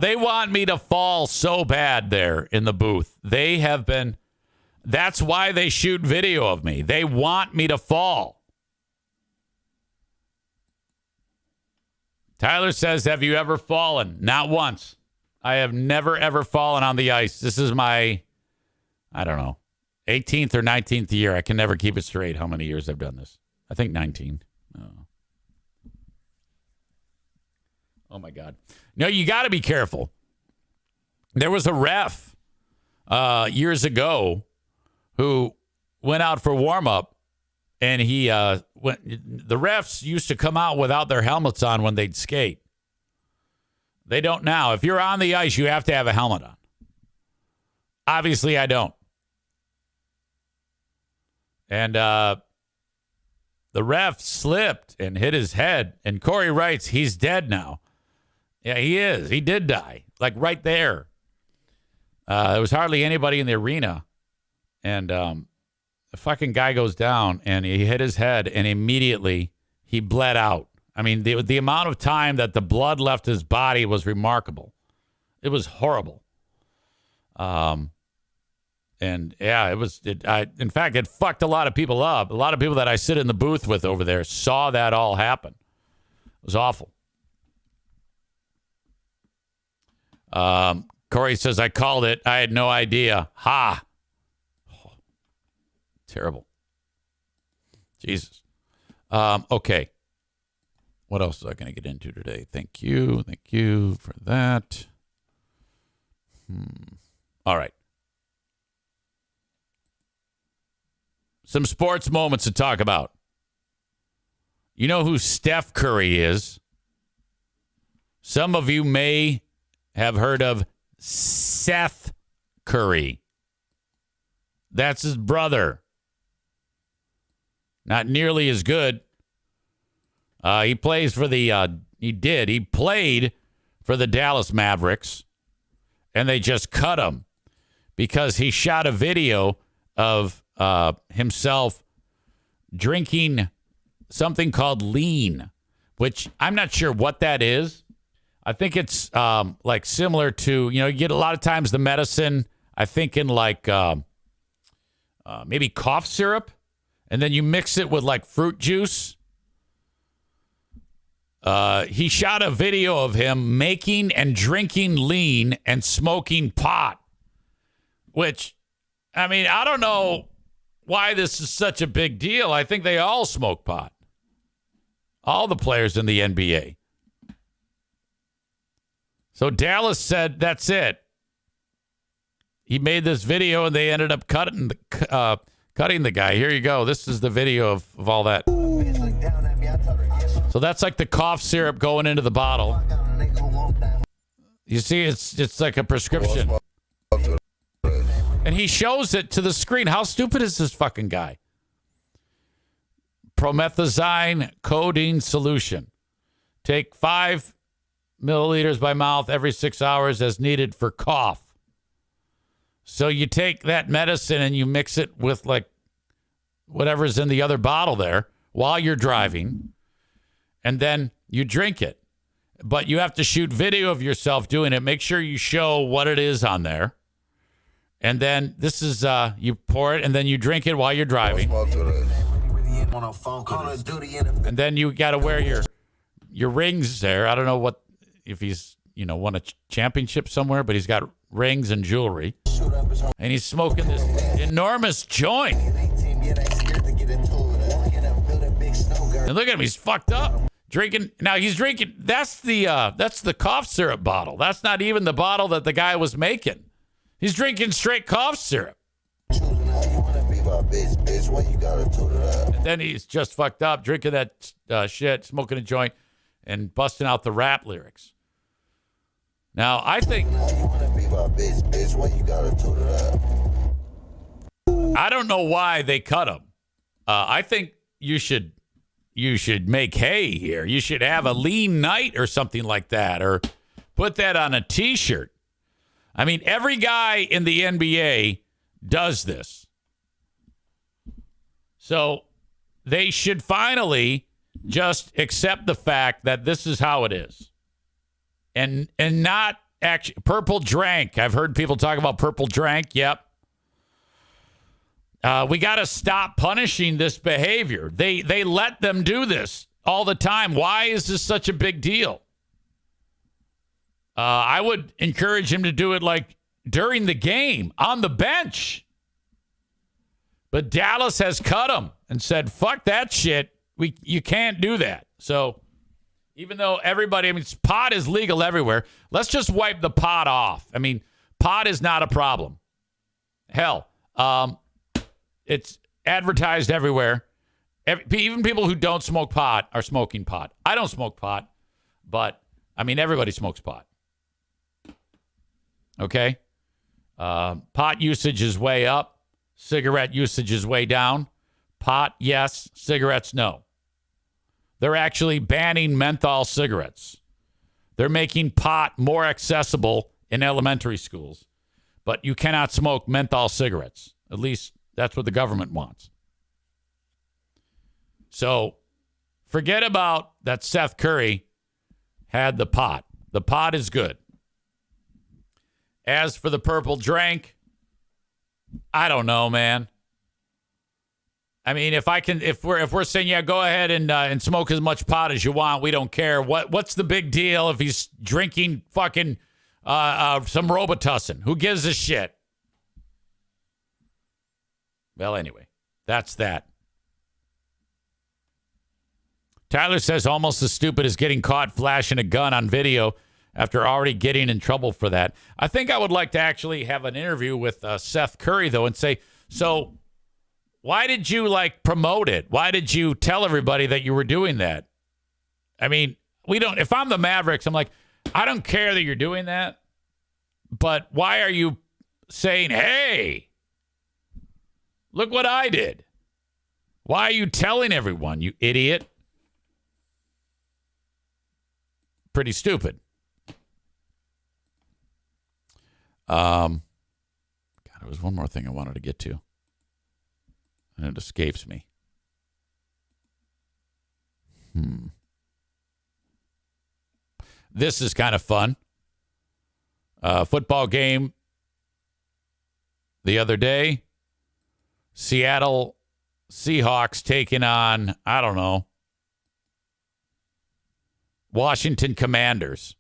Speaker 1: They want me to fall so bad there in the booth. They have been. That's why they shoot video of me. They want me to fall. Tyler says, have you ever fallen? Not once. I have never, ever fallen on the ice. This is my, I don't know, 18th or 19th year. I can never keep it straight how many years I've done this. I think 19. Oh. Oh, my God. No, you got to be careful. There was a ref years ago who went out for warm-up, and the refs used to come out without their helmets on when they'd skate. They don't now. If you're on the ice, you have to have a helmet on. Obviously, I don't. And the ref slipped and hit his head, and Corey writes he's dead now. Yeah, he is. He did die, like right there. There was hardly anybody in the arena, and the fucking guy goes down, and he hit his head, and immediately he bled out. I mean, the amount of time that the blood left his body was remarkable. It was horrible. And yeah, in fact, it fucked a lot of people up. A lot of people that I sit in the booth with over there saw that all happen. It was awful. Corey says, I called it. I had no idea. Ha. Oh, terrible. Jesus. Okay. What else was I going to get into today? Thank you. Thank you for that. All right. Some sports moments to talk about. You know who Steph Curry is? Some of you may have heard of Seth Curry. That's his brother. Not nearly as good. He played for the Dallas Mavericks, and they just cut him because he shot a video of himself drinking something called lean, which I'm not sure what that is. I think it's like similar to, you get a lot of times the medicine, I think in like maybe cough syrup, and then you mix it with like fruit juice. He shot a video of him making and drinking lean and smoking pot, which, I mean, I don't know why this is such a big deal. I think they all smoke pot. All the players in the NBA. So Dallas said, that's it. He made this video, and they ended up cutting the guy. Here you go. This is the video of all that. So that's like the cough syrup going into the bottle. You see, it's like a prescription. And he shows it to the screen. How stupid is this fucking guy? Promethazine codeine solution. Take 5 milliliters by mouth every 6 hours as needed for cough. So you take that medicine and you mix it with like whatever's in the other bottle there while you're driving, and then you drink it. But you have to shoot video of yourself doing it. Make sure you show what it is on there. And then this is, you pour it and then you drink it while you're driving. And then you got to wear your rings there. I don't know if he's, won a championship somewhere, but he's got rings and jewelry. And he's smoking this enormous joint. And look at him, he's fucked up. Drinking. Now he's drinking. That's the cough syrup bottle. That's not even the bottle that the guy was making. He's drinking straight cough syrup. And then he's just fucked up, drinking that shit, smoking a joint, and busting out the rap lyrics. Now, I think... I don't know why they cut him. I think you should make hay here. You should have a lean night or something like that, or put that on a T-shirt. I mean, every guy in the NBA does this. So they should finally just accept the fact that this is how it is. And not actually purple drank. I've heard people talk about purple drank. Yep. We got to stop punishing this behavior. They let them do this all the time. Why is this such a big deal? I would encourage him to do it like during the game on the bench. But Dallas has cut him and said, fuck that shit. You can't do that. So Even though everybody, pot is legal everywhere. Let's just wipe the pot off. Pot is not a problem. Hell, it's advertised everywhere. Even people who don't smoke pot are smoking pot. I don't smoke pot, but, everybody smokes pot. Okay? Pot usage is way up. Cigarette usage is way down. Pot, yes. Cigarettes, no. They're actually banning menthol cigarettes. They're making pot more accessible in elementary schools. But you cannot smoke menthol cigarettes. At least that's what the government wants. So forget about that Seth Curry had the pot. The pot is good. As for the purple drink, I don't know, man. If we're saying, yeah, go ahead and smoke as much pot as you want, we don't care. What's the big deal if he's drinking fucking some Robitussin? Who gives a shit? Well, anyway, that's that. Tyler says almost as stupid as getting caught flashing a gun on video after already getting in trouble for that. I think I would like to actually have an interview with Seth Curry, though, and say, so why did you, promote it? Why did you tell everybody that you were doing that? If I'm the Mavericks, I'm like, I don't care that you're doing that, but why are you saying, hey, look what I did? Why are you telling everyone, you idiot? Pretty stupid. God, there was one more thing I wanted to get to, and it escapes me. This is kind of fun. Football game the other day. Seattle Seahawks taking on, I don't know, Washington Commanders.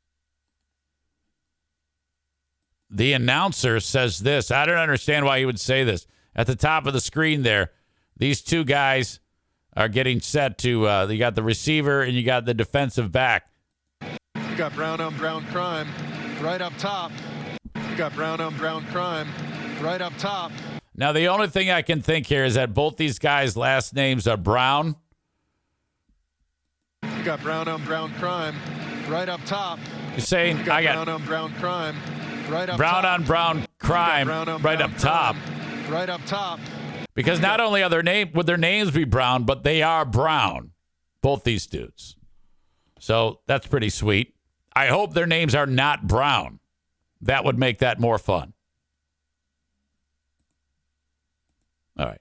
Speaker 1: The announcer says this. I don't understand why he would say this. At the top of the screen there, these two guys are getting set to, you got the receiver and you got the defensive back.
Speaker 11: You got brown on brown crime right up top. You got brown on brown crime right up top.
Speaker 1: Now, the only thing I can think here is that both these guys' last names are Brown.
Speaker 11: You got brown on brown crime right up top.
Speaker 1: You're saying
Speaker 11: you got
Speaker 1: I got
Speaker 11: brown on brown crime right up
Speaker 1: brown
Speaker 11: top.
Speaker 1: On brown crime right up top.
Speaker 11: Right up top.
Speaker 1: Because not only are would their names be brown, but they are brown. Both these dudes. So that's pretty sweet. I hope their names are not brown. That would make that more fun. All right.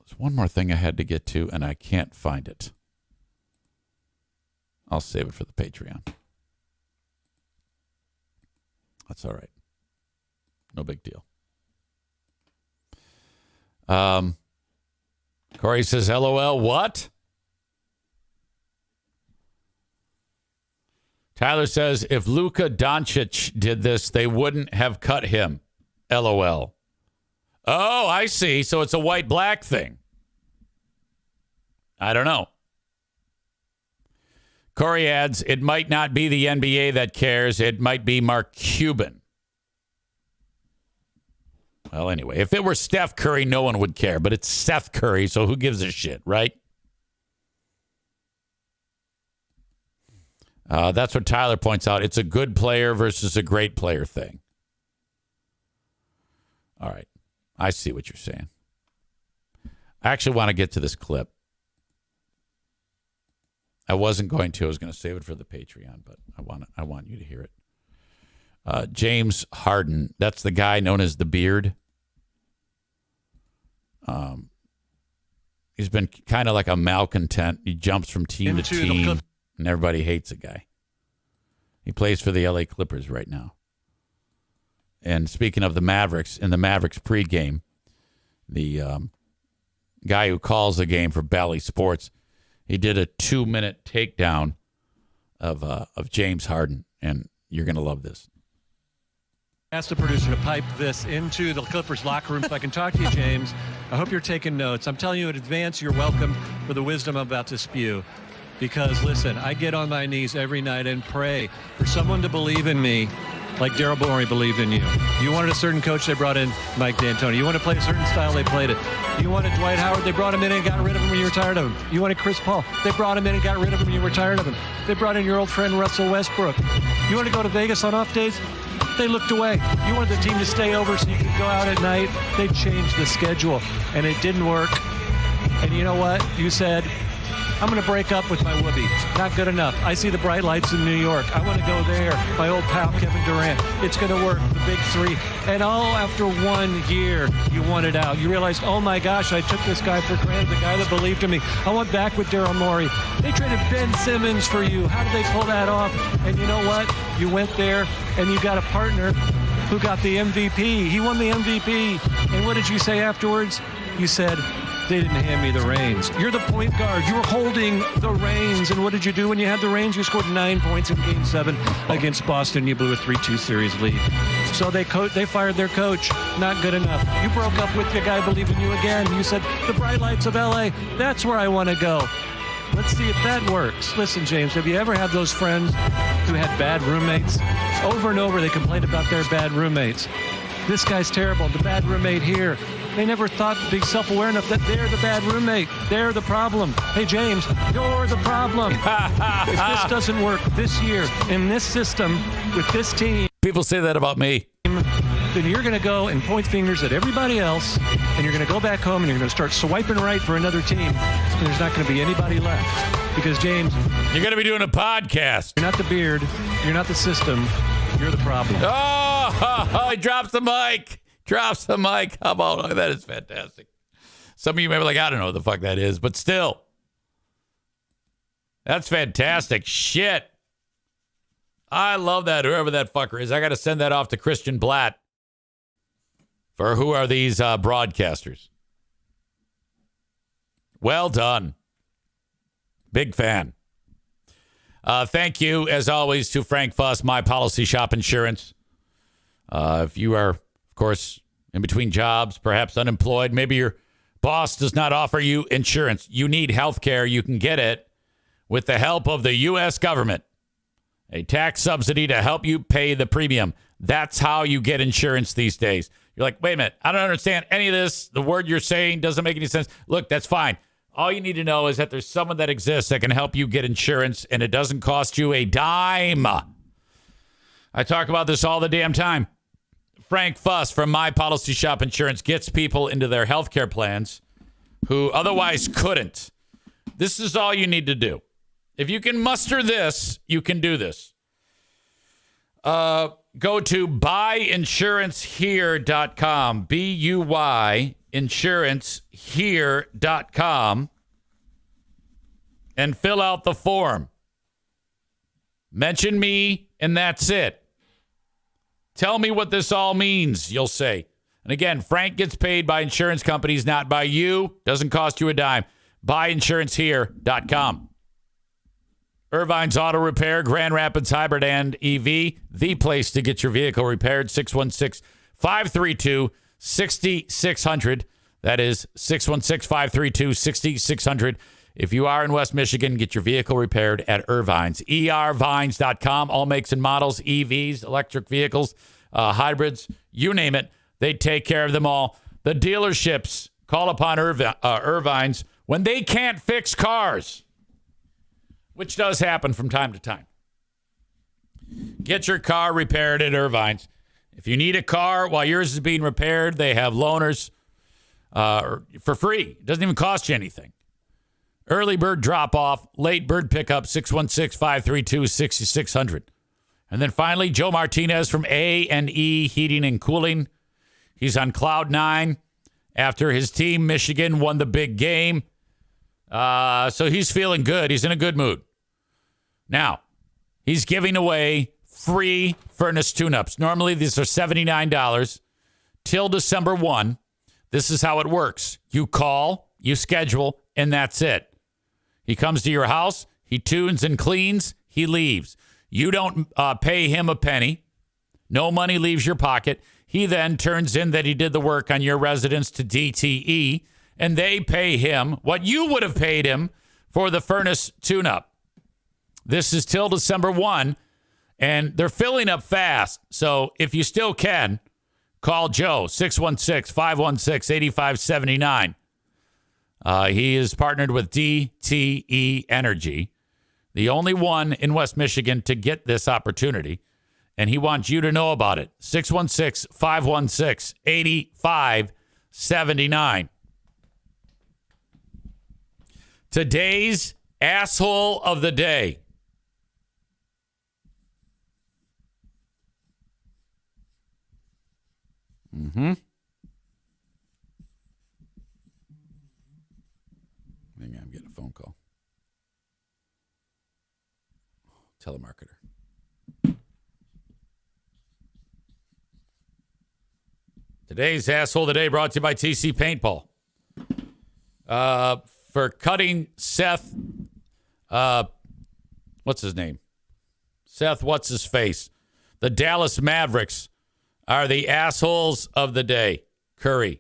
Speaker 1: There's one more thing I had to get to, and I can't find it. I'll save it for the Patreon. That's all right. No big deal. Corey says, LOL, what? Tyler says, if Luka Doncic did this, they wouldn't have cut him. LOL. Oh, I see. So it's a white-black thing. I don't know. Corey adds, it might not be the NBA that cares. It might be Mark Cuban. Well, anyway, if it were Steph Curry, no one would care. But it's Seth Curry, so who gives a shit, right? That's what Tyler points out. It's a good player versus a great player thing. All right. I see what you're saying. I actually want to get to this clip. I wasn't going to. I was going to save it for the Patreon, but I want you to hear it. James Harden. That's the guy known as the Beard. He's been kind of like a malcontent. He jumps from team to team, and everybody hates the guy. He plays for the LA Clippers right now. And speaking of the Mavericks, in the Mavericks pregame, the guy who calls the game for Bally Sports, he did a 2-minute takedown of James Harden, and you're going to love this.
Speaker 12: Ask the producer to pipe this into the Clippers locker room so I can talk to you, James. I hope you're taking notes. I'm telling you in advance, you're welcome for the wisdom I'm about to spew. Because, listen, I get on my knees every night and pray for someone to believe in me like Daryl Morey believed in you. You wanted a certain coach, they brought in Mike D'Antoni. You want to play a certain style, they played it. You wanted Dwight Howard, they brought him in and got rid of him when you were tired of him. You wanted Chris Paul, they brought him in and got rid of him when you were tired of him. They brought in your old friend Russell Westbrook. You want to go to Vegas on off days? They looked away. You wanted the team to stay over so you could go out at night? They changed the schedule, and it didn't work. And you know what? You said, I'm going to break up with my whoopee. Not good enough. I see the bright lights in New York. I want to go there. My old pal, Kevin Durant. It's going to work. The big three. And all after 1 year, you wanted out. You realized, oh my gosh, I took this guy for granted, the guy that believed in me. I went back with Daryl Morey. They traded Ben Simmons for you. How did they pull that off? And you know what? You went there and you got a partner who got the MVP. He won the MVP. And what did you say afterwards? You said, they didn't hand me the reins. You're the point guard. You were holding the reins. And what did you do when you had the reins? You scored 9 points in Game 7 against Boston. You blew a 3-2 series lead. So they fired their coach. Not good enough. You broke up with the guy believing you again. You said, the bright lights of L.A., that's where I want to go. Let's see if that works. Listen, James, have you ever had those friends who had bad roommates? Over and over, they complained about their bad roommates. This guy's terrible. The bad roommate here. They never thought to be self-aware enough that they're the bad roommate. They're the problem. Hey, James, you're the problem. If this doesn't work this year in this system with this team.
Speaker 1: People say that about me.
Speaker 12: Then you're going to go and point fingers at everybody else, and you're going to go back home and you're going to start swiping right for another team, and there's not going to be anybody left. Because, James,
Speaker 1: you're going to be doing a podcast.
Speaker 12: You're not the beard. You're not the system. You're the problem.
Speaker 1: Oh, he drops the mic. Drops the mic. How about that? Is fantastic. Some of you may be like, I don't know what the fuck that is, but still. That's fantastic. Shit. I love that, whoever that fucker is. I got to send that off to Christian Blatt. For who are these broadcasters? Well done. Big fan. Thank you, as always, to Frank Fuss, My Policy Shop Insurance. If you are, of course, in between jobs, perhaps unemployed, maybe your boss does not offer you insurance. You need health care. You can get it with the help of the U.S. government. A tax subsidy to help you pay the premium. That's how you get insurance these days. You're like, wait a minute, I don't understand any of this. The word you're saying doesn't make any sense. Look, that's fine. All you need to know is that there's someone that exists that can help you get insurance, and it doesn't cost you a dime. I talk about this all the damn time. Frank Fuss from My Policy Shop Insurance gets people into their health care plans who otherwise couldn't. This is all you need to do. If you can muster this, you can do this. Go to buyinsurancehere.com, B-U-Y, insurancehere.com, and fill out the form. Mention me, and that's it. Tell me what this all means, you'll say. And again, Frank gets paid by insurance companies, not by you. Doesn't cost you a dime. Buyinsurancehere.com. Irvine's Auto Repair, Grand Rapids Hybrid and EV, the place to get your vehicle repaired. 616-532-6600. That is 616-532-6600. If you are in West Michigan, get your vehicle repaired at Irvine's. ERVines.com, all makes and models, EVs, electric vehicles, hybrids, you name it. They take care of them all. The dealerships call upon Irvine's when they can't fix cars, which does happen from time to time. Get your car repaired at Irvine's. If you need a car while yours is being repaired, they have loaners for free. It doesn't even cost you anything. Early bird drop-off, late bird pickup, 616-532-6600. And then finally, Joe Martinez from A&E Heating and Cooling. He's on Cloud 9 after his team, Michigan, won the big game. So he's feeling good. He's in a good mood. Now, he's giving away free furnace tune-ups. Normally, these are $79 till December 1. This is how it works. You call, you schedule, and that's it. He comes to your house, he tunes and cleans, he leaves. You don't pay him a penny. No money leaves your pocket. He then turns in that he did the work on your residence to DTE, and they pay him what you would have paid him for the Furnace tune-up. This is till December 1, and they're filling up fast. So if you still can, call Joe, 616-516-8579. He is partnered with DTE Energy, the only one in West Michigan to get this opportunity. And he wants you to know about it. 616-516-8579. Today's asshole of the day. Hang on, I'm getting a phone call. Telemarketer. Today's asshole of the day brought to you by TC Paintball. For cutting Seth, what's his name? Seth, what's his face? The Dallas Mavericks are the assholes of the day. Curry.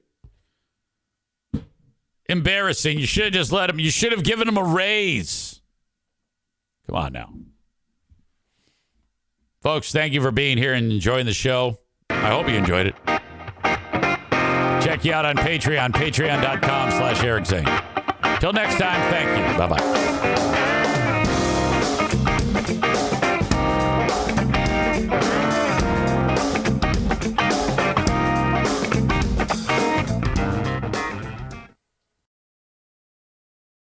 Speaker 1: Embarrassing. You should have just let him. You should have given him a raise. Come on now. Folks, thank you for being here and enjoying the show. I hope you enjoyed it. Check you out on Patreon, patreon.com/Eric Zane. Till next time, thank you. Bye-bye.